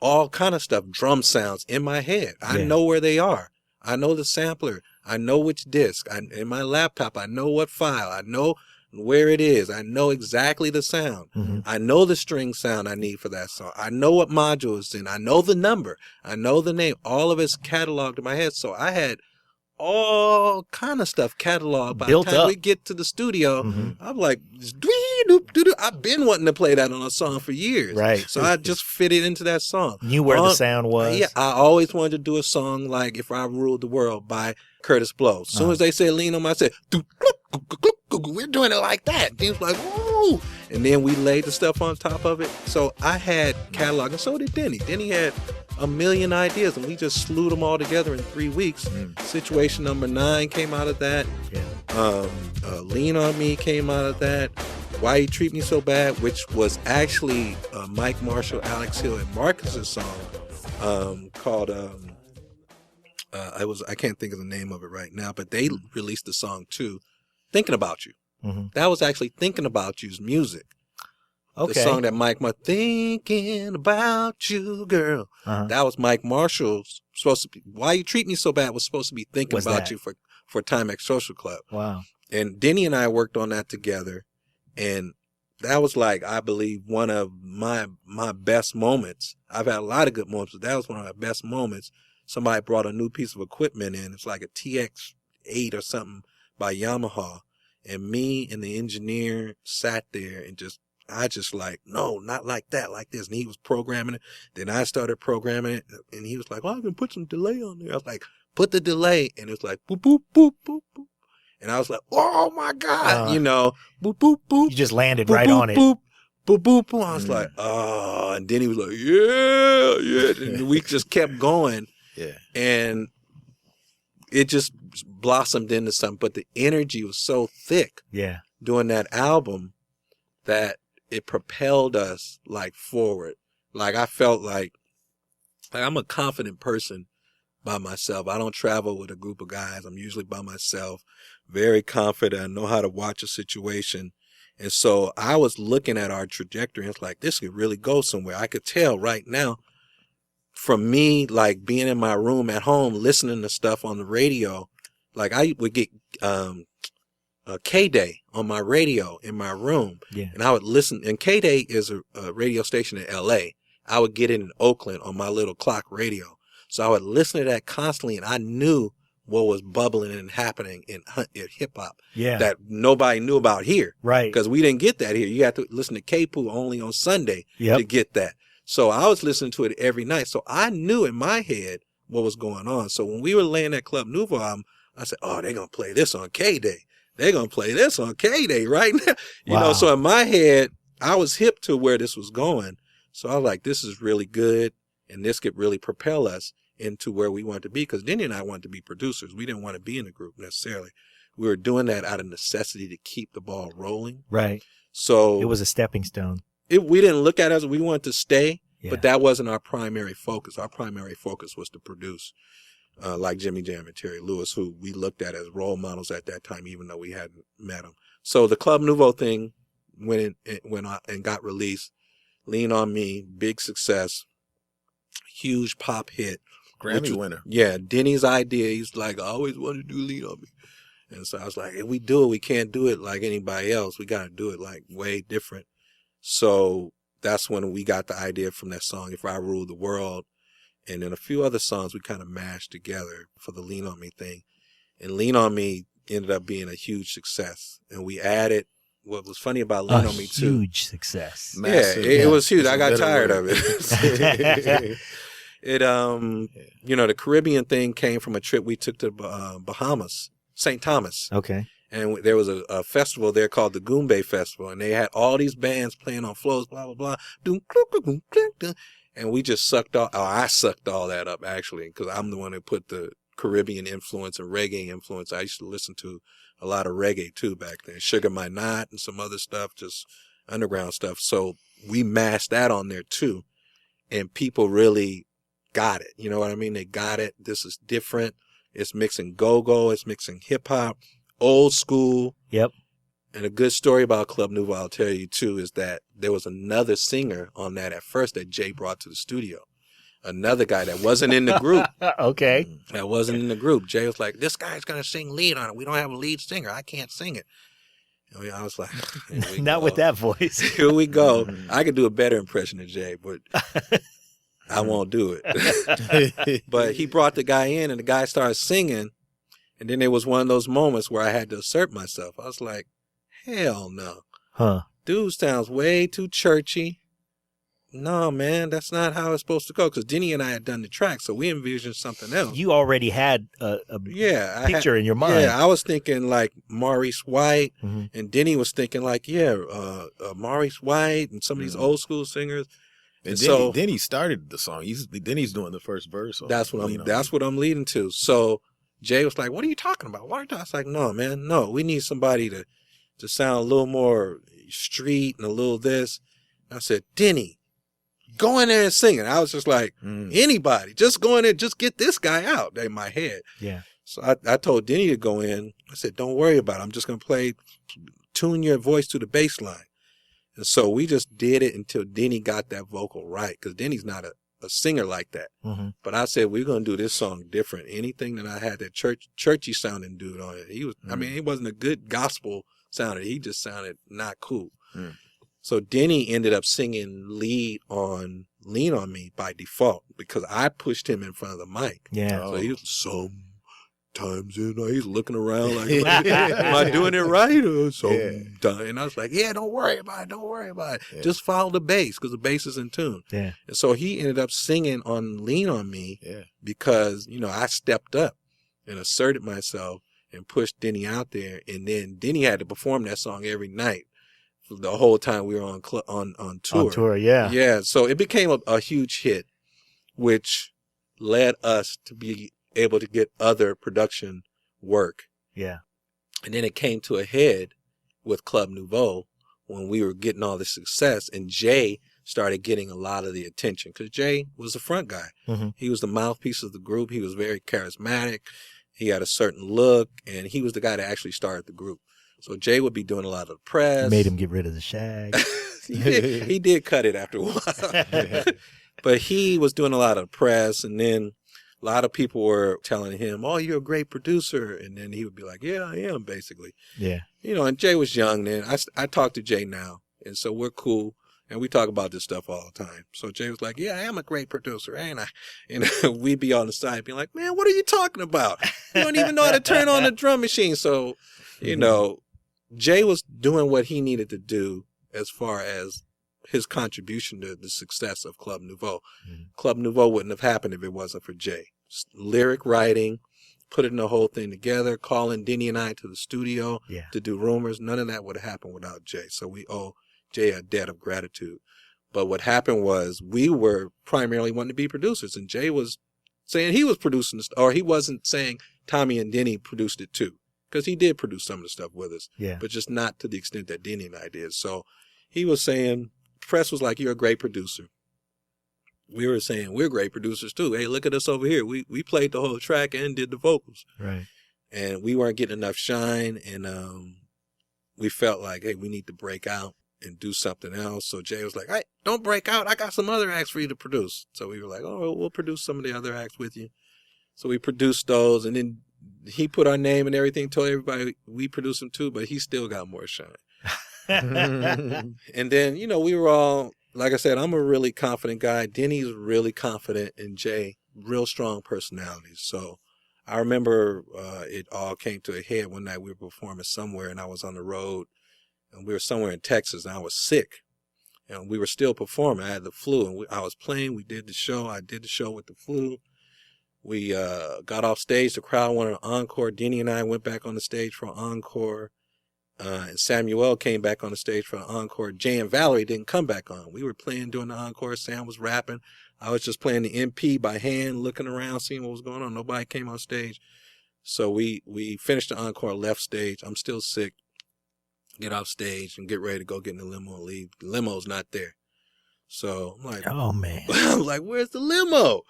all kind of stuff, drum sounds in my head. I know where they are. I know the sampler. I know which disc. In my laptop, I know what file. I know where it is. I know exactly the sound. I know the string sound I need for that song. I know what module it's in. I know the number. I know the name. All of it's cataloged in my head. So I had all kind of stuff cataloged. By the time we get to the studio, I'm like, I've been wanting to play that on a song for years. Right. So I just fit it into that song. Knew where the sound was. Yeah, I always wanted to do a song like If I Ruled the World by Curtis Blow. As soon as they said lean on me, I said, we're doing it like that. And he was like, woo. And then we laid the stuff on top of it. So I had catalog, and so did Denny. Denny had a million ideas, and we just slewed them all together in 3 weeks. Situation number 9 came out of that. Lean on Me came out of that. Why You Treat Me So Bad, which was actually Mike Marshall, Alex Hill, and Marcus's song called I can't think of the name of it right now, but they released the song too, Thinking About You. That was actually Thinking About You's music. Okay. The song that Mike Marshall, Thinking About You, Girl. That was Mike Marshall's supposed to be. Why You Treat Me So Bad was supposed to be Thinking About You for Timex Social Club. Wow. And Denny and I worked on that together. And that was like, I believe, one of my best moments. I've had a lot of good moments, but that was one of my best moments. Somebody brought a new piece of equipment in. It's like a TX-8 or something by Yamaha. And me and the engineer sat there and I just like, no, not like that, like this. And he was programming it. Then I started programming it. And he was like, well, I can put some delay on there. I was like, put the delay. And it was like, boop, boop, boop, boop, boop. And I was like, oh my God, boop, boop, boop. You just landed boop, right boop, on it. Boop, boop, boop, boop. I was like, oh, and then he was like, yeah. And we just kept going. Yeah. And it just blossomed into something. But the energy was so thick doing that album that it propelled us like forward. Like I felt like I'm a confident person by myself. I don't travel with a group of guys. I'm usually by myself, very confident. I know how to watch a situation. And so I was looking at our trajectory and it's like, this could really go somewhere. I could tell right now from me, like being in my room at home, listening to stuff on the radio. Like I would get, K-Day on my radio in my room. Yeah. And I would listen. And K-Day is a radio station in LA. I would get it in Oakland on my little clock radio. So I would listen to that constantly, and I knew what was bubbling and happening in hip hop that nobody knew about here. Right. Because we didn't get that here. You had to listen to K-Poo only on Sunday to get that. So I was listening to it every night. So I knew in my head what was going on. So when we were laying that Club Nouveau album, I said, oh, they're going to play this on K-Day. They're going to play this on K-Day right now. You know, so in my head, I was hip to where this was going. So I was like, this is really good. And this could really propel us into where we want to be. Because Denny and I wanted to be producers. We didn't want to be in the group necessarily. We were doing that out of necessity to keep the ball rolling. Right. So it was a stepping stone. We didn't look at it as we wanted to stay, but that wasn't our primary focus. Our primary focus was to produce, like Jimmy Jam and Terry Lewis, who we looked at as role models at that time, even though we hadn't met them. So the Club Nouveau thing went on and got released. Lean on Me, big success, huge pop hit. Grammy winner. Yeah, Denny's idea. He's like, I always wanted to do Lean on Me. And so I was like, if we do it, we can't do it like anybody else. We got to do it like way different. So that's when we got the idea from that song, If I Ruled the World. And then a few other songs we kind of mashed together for the Lean on Me thing. And Lean on Me ended up being a huge success. And we added, what was funny about Lean on Me too. Huge success. Massive. It was huge. I got tired of it. The Caribbean thing came from a trip we took to Bahamas, St. Thomas. Okay. And there was a festival there called the Goombay Festival. And they had all these bands playing on floors, blah, blah, blah. And we just I sucked all that up, actually, because I'm the one who put the Caribbean influence and reggae influence. I used to listen to a lot of reggae, too, back then. Sugar My Knot and some other stuff, just underground stuff. So we mashed that on there, too. And people really got it. You know what I mean? They got it. This is different. It's mixing go-go. It's mixing hip-hop. Old school. Yep. And a good story about Club Nouveau, I'll tell you too, is that there was another singer on that at first that Jay brought to the studio. Another guy that wasn't in the group. Okay. That wasn't in the group. Jay was like, this guy's going to sing lead on it. We don't have a lead singer. I can't sing it. And I was like, not with that voice. Here we go. I could do a better impression of Jay, but I won't do it. But he brought the guy in and the guy started singing. And then there was one of those moments where I had to assert myself. I was like, hell no. Huh. Dude sounds way too churchy. No, man, that's not how it's supposed to go. Because Denny and I had done the track, so we envisioned something else. You already had a picture in your mind. Yeah, I was thinking like Maurice White, and Denny was thinking like, Maurice White and some of these old school singers. And so Denny started the song. Denny's doing the first verse. That's what I'm leading to. So Jay was like, what are you talking about? I was like, no, man, no. We need somebody to sound a little more street and a little this. I said, Denny, go in there and sing it. I was just like, anybody, just go in there, just get this guy out in my head. Yeah. So I told Denny to go in. I said, don't worry about it. I'm just going to tune your voice to the bass line. And so we just did it until Denny got that vocal right, because Denny's not a singer like that. But I said, we're going to do this song different. Anything that I had that churchy sounding dude on it, he was, I mean, he wasn't a good gospel sounder. He just sounded not cool. So Denny ended up singing lead on Lean on Me by default because I pushed him in front of the mic. Yeah. So he was sometimes, he's looking around like, am I doing it right? And I was like, yeah, don't worry about it. Yeah. Just follow the bass because the bass is in tune. Yeah. And so he ended up singing on Lean on Me because, I stepped up and asserted myself and pushed Denny out there. And then Denny had to perform that song every night for the whole time we were on tour. On tour, yeah. Yeah. So it became a huge hit, which led us to be able to get other production work. Yeah. And then it came to a head with Club Nouveau when we were getting all the success, and Jay started getting a lot of the attention because Jay was the front guy. Mm-hmm. He was the mouthpiece of the group. He was very charismatic. He had a certain look, and he was the guy that actually started the group. So Jay would be doing a lot of the press. Made him get rid of the shag. he did cut it after a while. But he was doing a lot of press, and then a lot of people were telling him, "Oh, you're a great producer." And then he would be like, "Yeah, I am," basically. Yeah. And Jay was young then. I talk to Jay now, and so we're cool, and we talk about this stuff all the time. So Jay was like, "Yeah, I am a great producer, ain't I?" And we'd be on the side being like, "Man, what are you talking about? You don't even know how to turn on the drum machine." So, Jay was doing what he needed to do as far as his contribution to the success of Club Nouveau. Mm-hmm. Club Nouveau wouldn't have happened if it wasn't for Jay. Lyric writing, putting the whole thing together, calling Denny and I to the studio to do rumors. None of that would have happened without Jay. So we owe Jay a debt of gratitude. But what happened was we were primarily wanting to be producers, and Jay was saying he was producing or he wasn't saying Tommy and Denny produced it too, because he did produce some of the stuff with us, but just not to the extent that Denny and I did. So he was saying, press was like, "You're a great producer." We were saying, "We're great producers too. Hey, look at us over here. We played the whole track and did the vocals." Right. And we weren't getting enough shine, and we felt like, hey, we need to break out and do something else. So Jay was like, "Hey, don't break out. I got some other acts for you to produce." So we were like, "Oh, we'll produce some of the other acts with you." So we produced those, and then he put our name and everything, told everybody we produced them too, but he still got more shine. And then, we were all, like I said, I'm a really confident guy. Denny's really confident, and Jay, real strong personalities. So I remember it all came to a head one night. We were performing somewhere, and I was on the road, and we were somewhere in Texas, and I was sick. And we were still performing. I had the flu, and I was playing. We did the show. I did the show with the flu. We got off stage. The crowd wanted an encore. Denny and I went back on the stage for an encore. And Samuel came back on the stage for an encore. Jay and Valerie didn't come back on. We were playing during the encore. Sam was rapping. I was just playing the MP by hand, looking around, seeing what was going on. Nobody came on stage. So we finished the encore, left stage. I'm still sick. Get off stage and get ready to go get in the limo and leave. The limo's not there. So I'm like, oh, man. I'm like, where's the limo?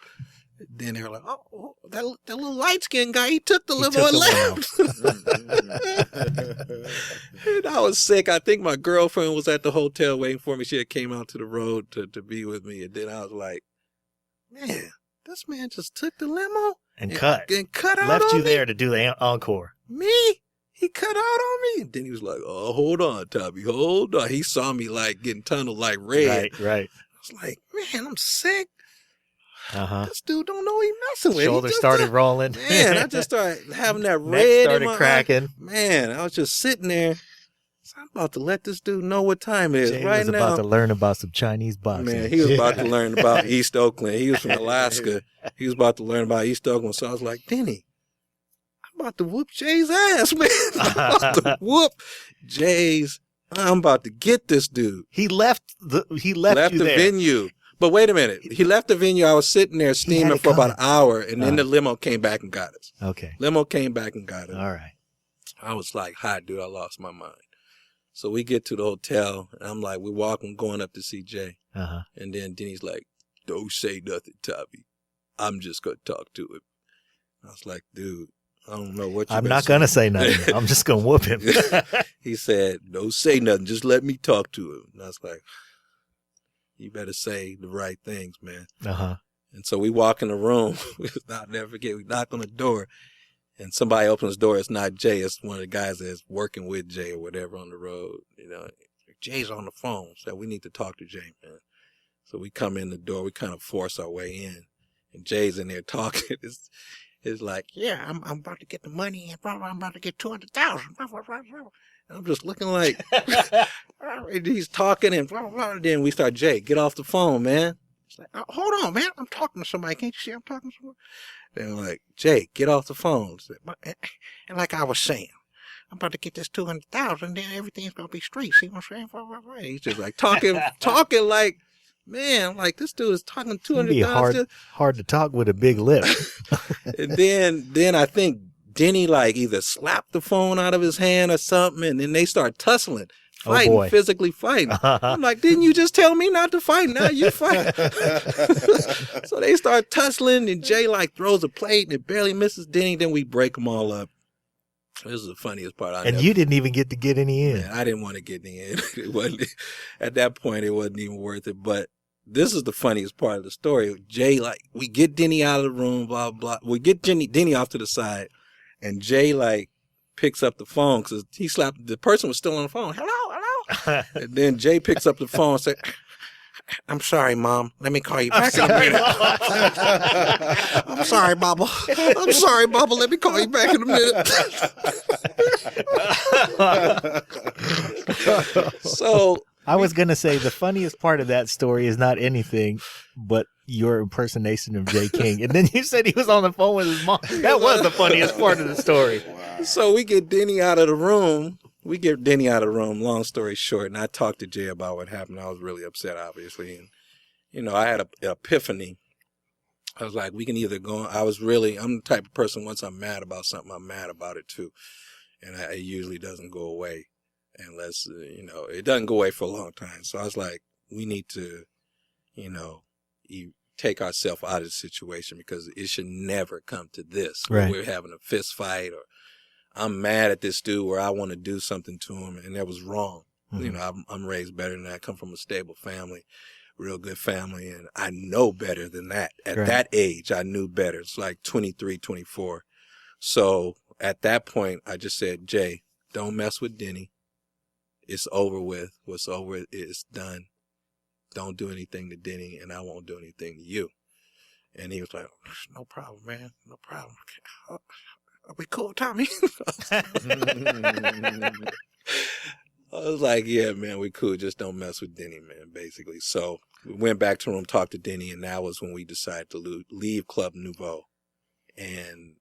Then they were like, "Oh, that little light-skinned guy, he took the limo and left." And I was sick. I think my girlfriend was at the hotel waiting for me. She had came out to the road to be with me. And then I was like, man, this man just took the limo and cut out left you on there me? to do the encore. Me? He cut out on me. And then he was like, "Oh, hold on, Tommy, hold on." He saw me like getting tunnel like red. Right. I was like, man, I'm sick. Uh-huh. This dude don't know he messing with. Shoulders started rolling. Man, I just started having that red. Neck started in my cracking. eye. Man, I was just sitting there. So I'm about to let this dude know what time it is Jay right was now. about to learn about some Chinese boxing. Man, he was about to learn about East Oakland. He was from Alaska. He was about to learn about East Oakland. So I was like, Denny, I'm about to whoop Jay's ass, man. I'm about to whoop Jay's. I'm about to get this dude. He left the venue. But wait a minute. He left the venue. I was sitting there steaming for about an hour, and then the limo came back and got us. Okay. Limo came back and got us. All right. I was like, hi, dude, I lost my mind. So we get to the hotel, and I'm like, we're walking, going up to see Jay. Uh-huh. And then Denny's like, don't say nothing, Tommy. I'm just going to talk to him. I was like, dude, I don't know what you're I'm not going to say nothing. I'm just going to whoop him. He said, don't say nothing. Just let me talk to him. And I was like, you better say the right things, man. Uh-huh. And so we walk in the room. I'll never forget. We knock on the door, and somebody opens the door. It's not Jay. It's one of the guys that's working with Jay or whatever on the road. Jay's on the phone. So we need to talk to Jay, man. So we come in the door. We kind of force our way in, and Jay's in there talking. It's like, yeah, I'm about to get the money, and I'm about to get $200,000. I'm just looking like, he's talking, and blah, blah, blah. Then we start, Jay, get off the phone, man. It's like, oh, hold on, man. I'm talking to somebody. Can't you see I'm talking to someone? They were like, Jay, get off the phone. And like I was saying, I'm about to get this 200,000, then everything's gonna be straight. See what I'm saying? He's just like talking like, man, I'm like, this dude is talking 200,000. Hard to talk with a big lip. And then I think Denny like either slapped the phone out of his hand or something, and then they start tussling. Fighting, physically fighting. I'm like, didn't you just tell me not to fight? Now you fight. So they start tussling, and Jay like throws a plate, and it barely misses Denny. Then we break them all up. This is the funniest part. You didn't even get to get any in. Man, I didn't want to get any in. It wasn't, at that point, it wasn't even worth it. But this is the funniest part of the story. Jay, like, we get Denny out of the room, blah, blah. We get Denny off to the side, and Jay, like, picks up the phone because the person was still on the phone. Hello. And then Jay picks up the phone and says, I'm sorry, Mom. Let me call you back in a minute. I'm sorry, Bubba. Let me call you back in a minute. So I was going to say the funniest part of that story is not anything but your impersonation of Jay King. And then you said he was on the phone with his mom. That was the funniest part of the story. Wow. So we get Denny out of the room. Long story short. And I talked to Jay about what happened. I was really upset, obviously. And, you know, I had an epiphany. I was like, we can either go. I'm the type of person, once I'm mad about something, I'm mad about it too. And it usually doesn't go away unless, it doesn't go away for a long time. So I was like, we need to, take ourselves out of the situation because it should never come to this. Right. We're having a fist fight or I'm mad at this dude where I want to do something to him and that was wrong. Mm-hmm. I'm raised better than that. I come from a stable family, real good family, and I know better than that. At that age, I knew better. It's like 23, 24. So at that point, I just said, Jay, don't mess with Denny. It's over with. What's over is done. Don't do anything to Denny, and I won't do anything to you. And he was like, no problem, man. No problem. Are we cool, Tommy? I was like, yeah, man, we cool. Just don't mess with Denny, man, basically. So we went back to the room, talked to Denny, and that was when we decided to leave Club Nouveau and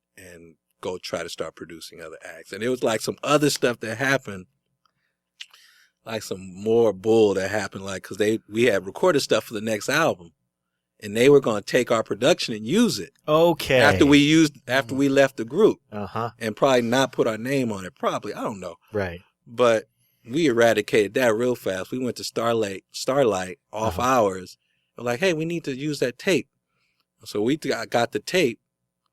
go try to start producing other acts. And it was like some other stuff that happened, like some more bull that happened, like, because we had recorded stuff for the next album. And they were going to take our production and use it. Okay. After we left the group. Uh-huh. And probably not put our name on it. Probably. I don't know. Right. But we eradicated that real fast. We went to Starlight off hours. We're like, hey, we need to use that tape. So we got the tape,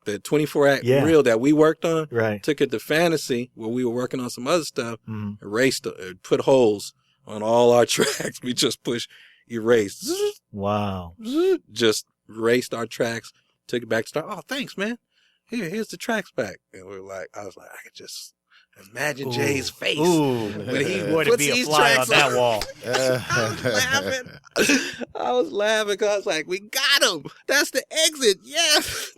the 24-act reel that we worked on. Right. Took it to Fantasy where we were working on some other stuff. Mm-hmm. Erased it, put holes on all our tracks. We just erased. Wow. Just erased our tracks, took it back to start. Oh, thanks, man. Here's the tracks back. And I was like, I could just imagine Jay's face. When he would be a fly on that wall. I was laughing because I was like, we got him. That's the exit. Yes.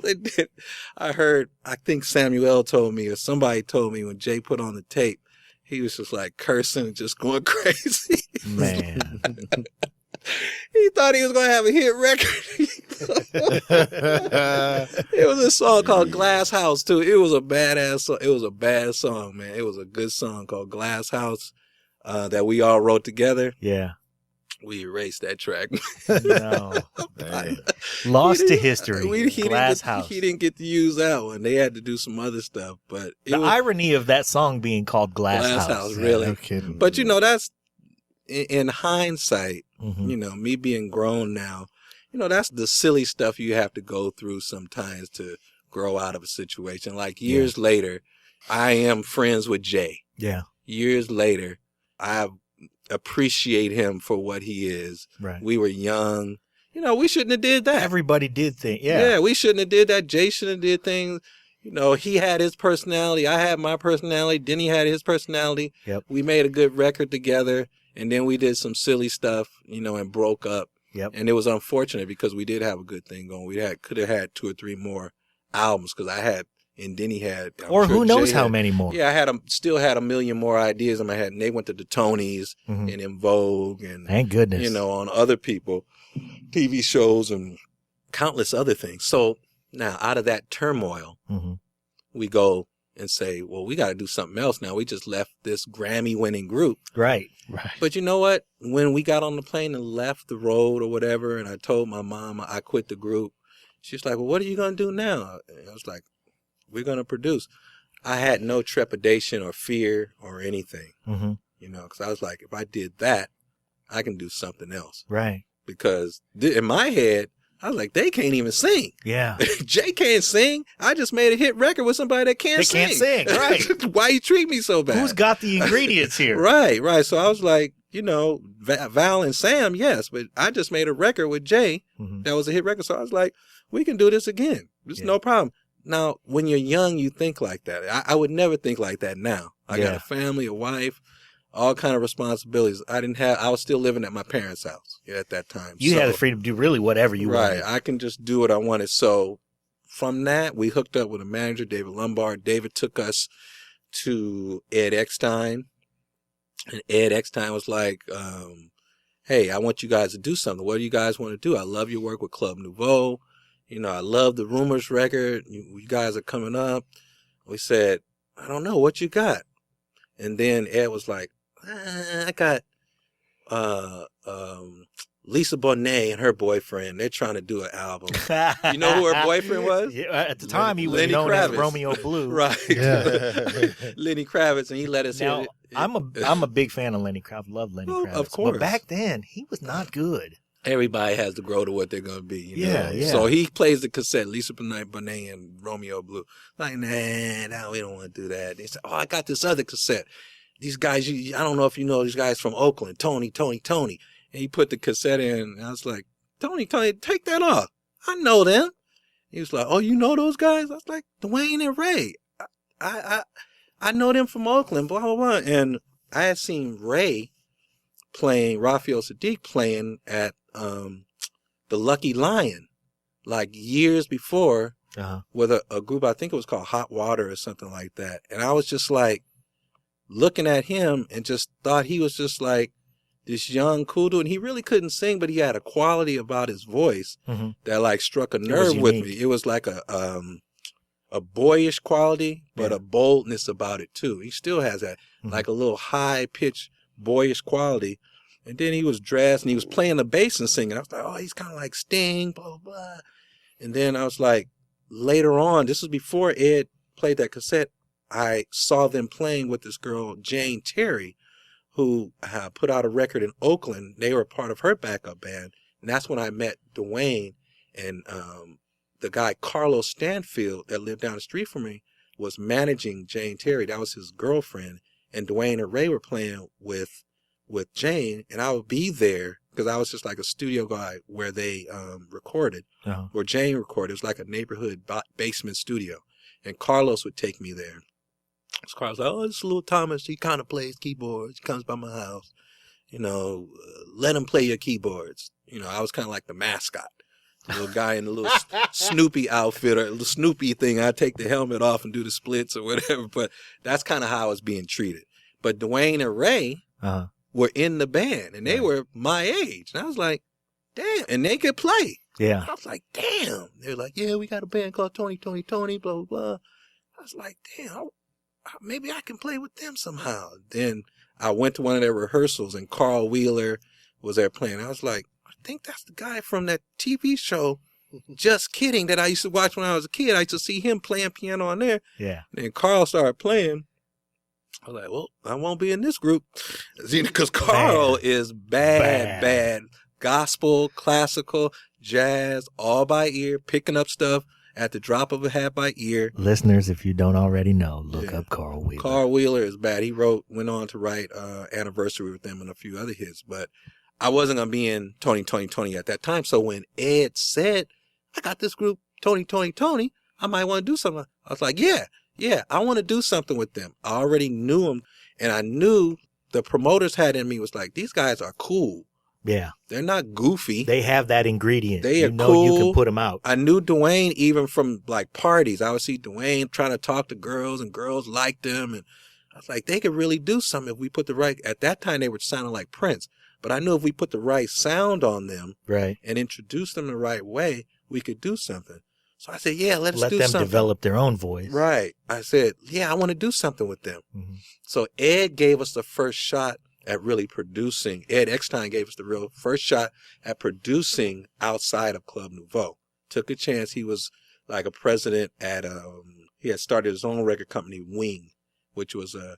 I think Samuel told me or somebody told me when Jay put on the tape, he was just like cursing and just going crazy. Man. He thought he was going to have a hit record. It was a song called Glass House, too. It was a badass song. It was a bad song, man. It was a good song called Glass House that we all wrote together. Yeah. We erased that track. No. Lost to history. Glass House. He didn't get to use that one. They had to do some other stuff. But the irony of that song being called Glass House, really. No kidding. But, that's in hindsight, me being grown now, that's the silly stuff you have to go through sometimes to grow out of a situation. Like years later, I am friends with Jay. Yeah. Years later, I appreciate him for what he is. Right. We were young. We shouldn't have did that. Everybody did things. Yeah, we shouldn't have did that. Jay shouldn't have did things. He had his personality. I had my personality. Denny had his personality. Yep. We made a good record together. And then we did some silly stuff, and broke up. Yep. And it was unfortunate because we did have a good thing going. We could have had 2 or 3 more albums because I had, and Denny had. Or who knows how many more. Yeah, still had a million more ideas in my head. And they went to the Tonys and In Vogue and. Thank goodness. On other people, TV shows and countless other things. So Now, out of that turmoil, Mm-hmm. we go and say, well, we got to do something else now. We just left this Grammy-winning group. Right. But you know what? When we got on the plane and left the road or whatever, and I told my mom I quit the group, she's like, well, what are you going to do now? And I was like, we're going to produce. I had no trepidation or fear or anything, Mm-hmm. you know, because I was like, if I did that, I can do something else. Right. Because in my head, I was like, they can't even sing. Yeah. Jay can't sing. I just made a hit record with somebody that can't sing. They can't sing, right. Why you treat me so bad? Who's got the ingredients here? Right. So I was like, you know, Val and Sam, yes, but I just made a record with Jay Mm-hmm. that was a hit record. So I was like, we can do this again. There's no problem. Now, when you're young, you think like that. I would never think like that now. I got a family, a wife, all kind of responsibilities. I was still living at my parents' house at that time. You had the freedom to do really whatever you wanted. Right. I can just do what I wanted. So from that, we hooked up with a manager, David Lombard. David took us to Ed Eckstein. And Ed Eckstein was like, hey, I want you guys to do something. What do you guys want to do? I love your work with Club Nouveau. You know, I love the Rumors record. You guys are coming up. We said, I don't know. What you got? And then Ed was like, I got Lisa Bonet and her boyfriend. They're trying to do an album. You know who her boyfriend was? Yeah, at the time, he was Lenny known Kravitz. as Romeo Blue. Right. Yeah. Lenny Kravitz, and he let us Now, hear it. I'm a big fan of Lenny Kravitz. Love Lenny Oh, Kravitz. of course. But back then, he was not good. Everybody has to grow to what they're going to be. You know? Yeah. So he plays the cassette, Lisa Bonet and Romeo Blue. Like, nah, we don't want to do that. They said, oh, I got this other cassette. These guys, I don't know if you know these guys from Oakland, Tony. And he put the cassette in, and I was like, Tony, take that off. I know them. He was like, oh, you know those guys? I was like, Dwayne and Ray. I know them from Oakland, blah, blah, blah. And I had seen Ray playing, Raphael Sadiq playing at the Lucky Lion, like years before, with a group, I think it was called Hot Water or something like that. And I was just like looking at him and just thought he was just like this young cool dude. And he really couldn't sing, but he had a quality about his voice that like struck a nerve with me. It was like a boyish quality, but a boldness about it too. He still has that, like a little high pitched boyish quality. And then he was dressed and he was playing the bass and singing. I was like, oh, he's kind of like Sting, blah, blah, blah. And then I was like, later on, this was before Ed played that cassette, I saw them playing with this girl, Jane Terry, who put out a record in Oakland. They were part of her backup band. And that's when I met Dwayne, and the guy, Carlos Stanfield, that lived down the street from me, was managing Jane Terry. That was his girlfriend. And Dwayne and Ray were playing with Jane, and I would be there because I was just like a studio guy where they recorded, where Jane recorded. It was like a neighborhood basement studio, and Carlos would take me there. So Carlos was like, oh, this is little Thomas. He kind of plays keyboards. He comes by my house. You know, let him play your keyboards. You know, I was kind of like the mascot. The little guy in the little Snoopy outfit or the Snoopy thing. I'd take the helmet off and do the splits or whatever, but that's kind of how I was being treated. But Dwayne and Ray were in the band, and they were my age. And I was like, damn, and they could play. Yeah. I was like, damn. They were like, yeah, we got a band called Tony, blah, blah, blah. I was like, damn, maybe I can play with them somehow. Then I went to one of their rehearsals, and Carl Wheeler was there playing. I was like, I think that's the guy from that TV show, Just Kidding, that I used to watch when I was a kid. I used to see him playing piano on there. Yeah. And then Carl started playing. I was like, well, I won't be in this group. Because Carl is bad. Gospel, classical, jazz, all by ear, picking up stuff at the drop of a hat by ear. Listeners, if you don't already know, look up Carl Wheeler. Carl Wheeler is bad. He went on to write Anniversary with them and a few other hits. But I wasn't going to be in Tony at that time. So when Ed said, I got this group, Tony, I might want to do something. I was like, yeah, I want to do something with them. I already knew them, and I knew the promoters had in me was like, these guys are cool. Yeah. They're not goofy. They have that ingredient. They are know cool. You can put them out. I knew Dwayne even from like parties. I would see Dwayne trying to talk to girls, and girls liked him. And I was like, they could really do something if we put the right, at that time they were sounding like Prince. But I knew if we put the right sound on them and introduced them the right way, we could do something. So I said, yeah, let's Let do them something. develop their own voice. Right. I said, yeah, I want to do something with them. Mhm. So Ed gave us the first shot at really producing. Ed Eckstein gave us the real first shot at producing outside of Club Nouveau. Took a chance. He was like a president at, he had started his own record company, Wing, which was a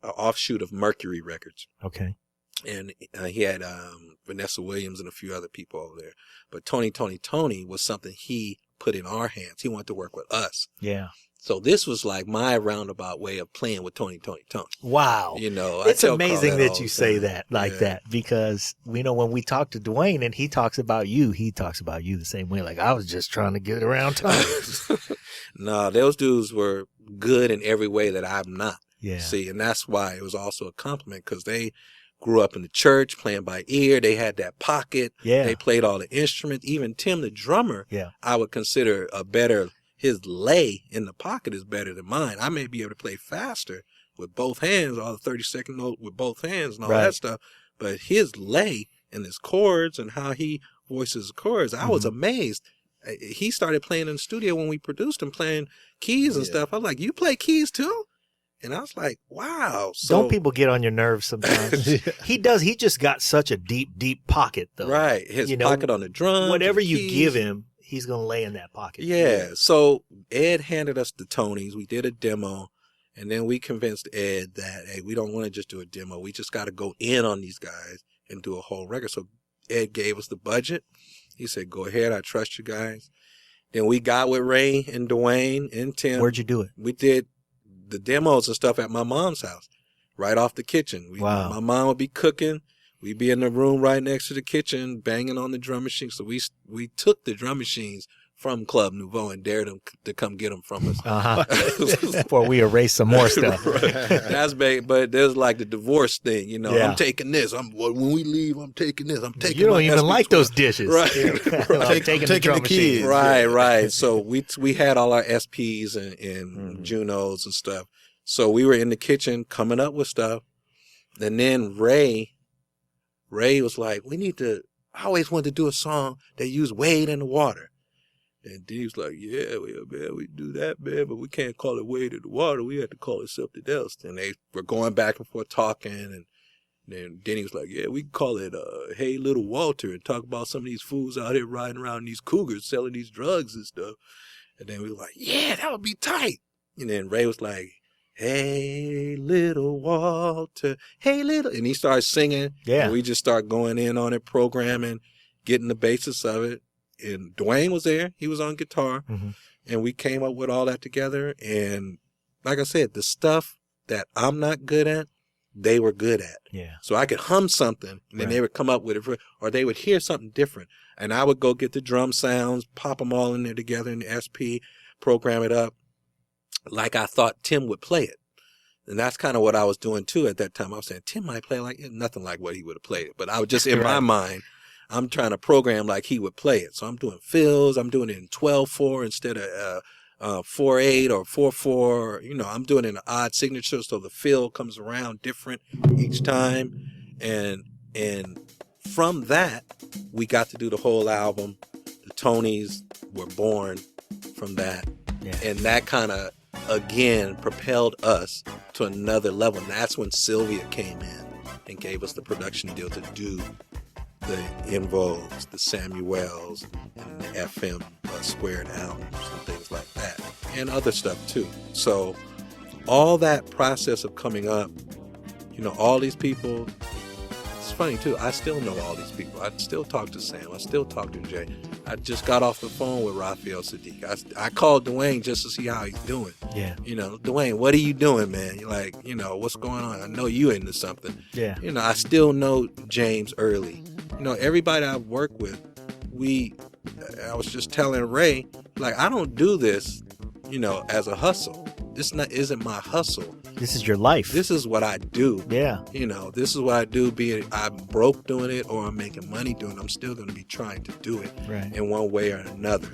offshoot of Mercury Records. Okay. And he had Vanessa Williams and a few other people over there. But Tony was something he put in our hands. He wanted to work with us. Yeah. So this was like my roundabout way of playing with Tony. Wow. You know, It's I tell amazing Carl that all you the say time. that like Yeah. that, because we know when we talk to Dwayne and he talks about you the same way. Like, I was just trying to get around Tony. No, those dudes were good in every way that I'm not. Yeah. See, and that's why it was also a compliment, because they grew up in the church playing by ear. They had that pocket. Yeah. They played all the instruments. Even Tim, the drummer, Yeah. I would consider his lay in the pocket is better than mine. I may be able to play faster with both hands, all the 30-second note with both hands and all Right. that stuff. But his lay and his chords and how he voices chords, I was amazed. He started playing in the studio when we produced him, playing keys and stuff. I was like, you play keys too? And I was like, wow. So, Don't people get on your nerves sometimes? He does. He just got such a deep pocket, though. right. His You know, pocket on the drums. Whatever the you keys. give him, he's going to lay in that pocket. Yeah. So Ed handed us the Tonys. We did a demo. And then we convinced Ed that, hey, we don't want to just do a demo. We just got to go in on these guys and do a whole record. So Ed gave us the budget. He said, go ahead. I trust you guys. Then we got with Ray and Dwayne and Tim. Where'd you do it? We did the demos and stuff at my mom's house, right off the kitchen. Wow. My mom would be cooking. We'd be in the room right next to the kitchen, banging on the drum machine. So we took the drum machines from Club Nouveau and dared them to come get them from us. Before we erase some more stuff. That's big, but there's like the divorce thing, you know. Yeah. I'm taking this. When we leave, I'm taking this. I'm taking. You don't my even SP12. like those dishes. Right. I'm taking the drum machine. keys. Right. So we had all our SPs and Junos and stuff. So we were in the kitchen coming up with stuff, and then Ray was like, I always wanted to do a song that used Wade in the Water. And then he was like, yeah, man, we do that, man, but we can't call it Wade in the Water. We had to call it something else. And they were going back and forth talking, and then Denny was like, yeah, we can call it Hey Little Walter, and talk about some of these fools out here riding around in these cougars selling these drugs and stuff. And then we were like, yeah, that would be tight. And then Ray was like, hey, little Walter, hey, little. And he started singing. Yeah. And we just started going in on it, programming, getting the basis of it. And Dwayne was there. He was on guitar. Mm-hmm. And we came up with all that together. And like I said, the stuff that I'm not good at, they were good at. Yeah. So I could hum something, and then they would come up with it, or they would hear something different. And I would go get the drum sounds, pop them all in there together in the SP, program it up like I thought Tim would play it. And that's kind of what I was doing too at that time. I was saying, Tim might play like it. Nothing like what he would have played it. But I was just in my mind, I'm trying to program like he would play it. So I'm doing fills. I'm doing it in 12/4 instead of 4/8 or 4/4. You know, I'm doing it in an odd signature, so the fill comes around different each time. And from that, we got to do the whole album. The Tonys were born from that. Yeah. And that kind of, again, propelled us to another level. And that's when Sylvia came in and gave us the production deal to do the In Vogues, the Samuels, and the FM squared albums and things like that. And other stuff too. So all that process of coming up, you know, all these people, it's funny too, I still know all these people. I still talk to Sam. I still talk to Jay. I just got off the phone with Raphael Sadiq. I called Dwayne just to see how he's doing. Yeah. You know, Dwayne, what are you doing, man? You're like, you know, what's going on? I know you into something. Yeah. You know, I still know James early. You know, everybody I've worked with, I was just telling Ray, like, I don't do this, you know, as a hustle. This isn't my hustle. This is your life. This is what I do. Yeah. You know, this is what I do, be it I'm broke doing it or I'm making money doing it. I'm still going to be trying to do it in one way or another.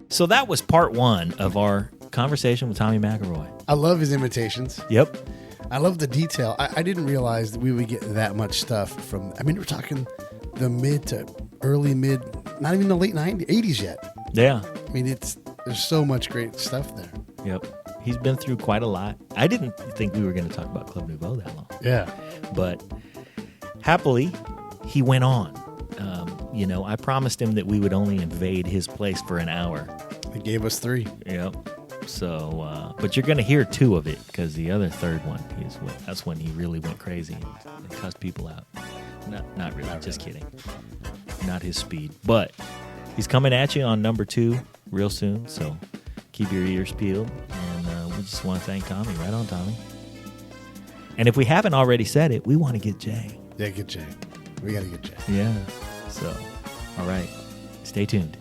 So that was part one of our conversation with Tommy McElroy. I love his imitations. Yep. I love the detail. I didn't realize that we would get that much stuff from, I mean, we're talking the mid to early mid, not even the late 80s yet. Yeah. I mean, it's There's so much great stuff there. Yep. He's been through quite a lot. I didn't think we were going to talk about Club Nouveau that long. Yeah. But happily, he went on. I promised him that we would only invade his place for an hour. He gave us 3. Yep. So, but you're going to hear 2 of it because the other third one that's when he really went crazy and cussed people out. Not really. Just kidding. Not his speed. But he's coming at you on number 2 real soon. So keep your ears peeled. And we just want to thank Tommy. Right on, Tommy. And if we haven't already said it, we want to get Jay. Yeah, get Jay. We got to get Jay. Yeah. So, all right. Stay tuned.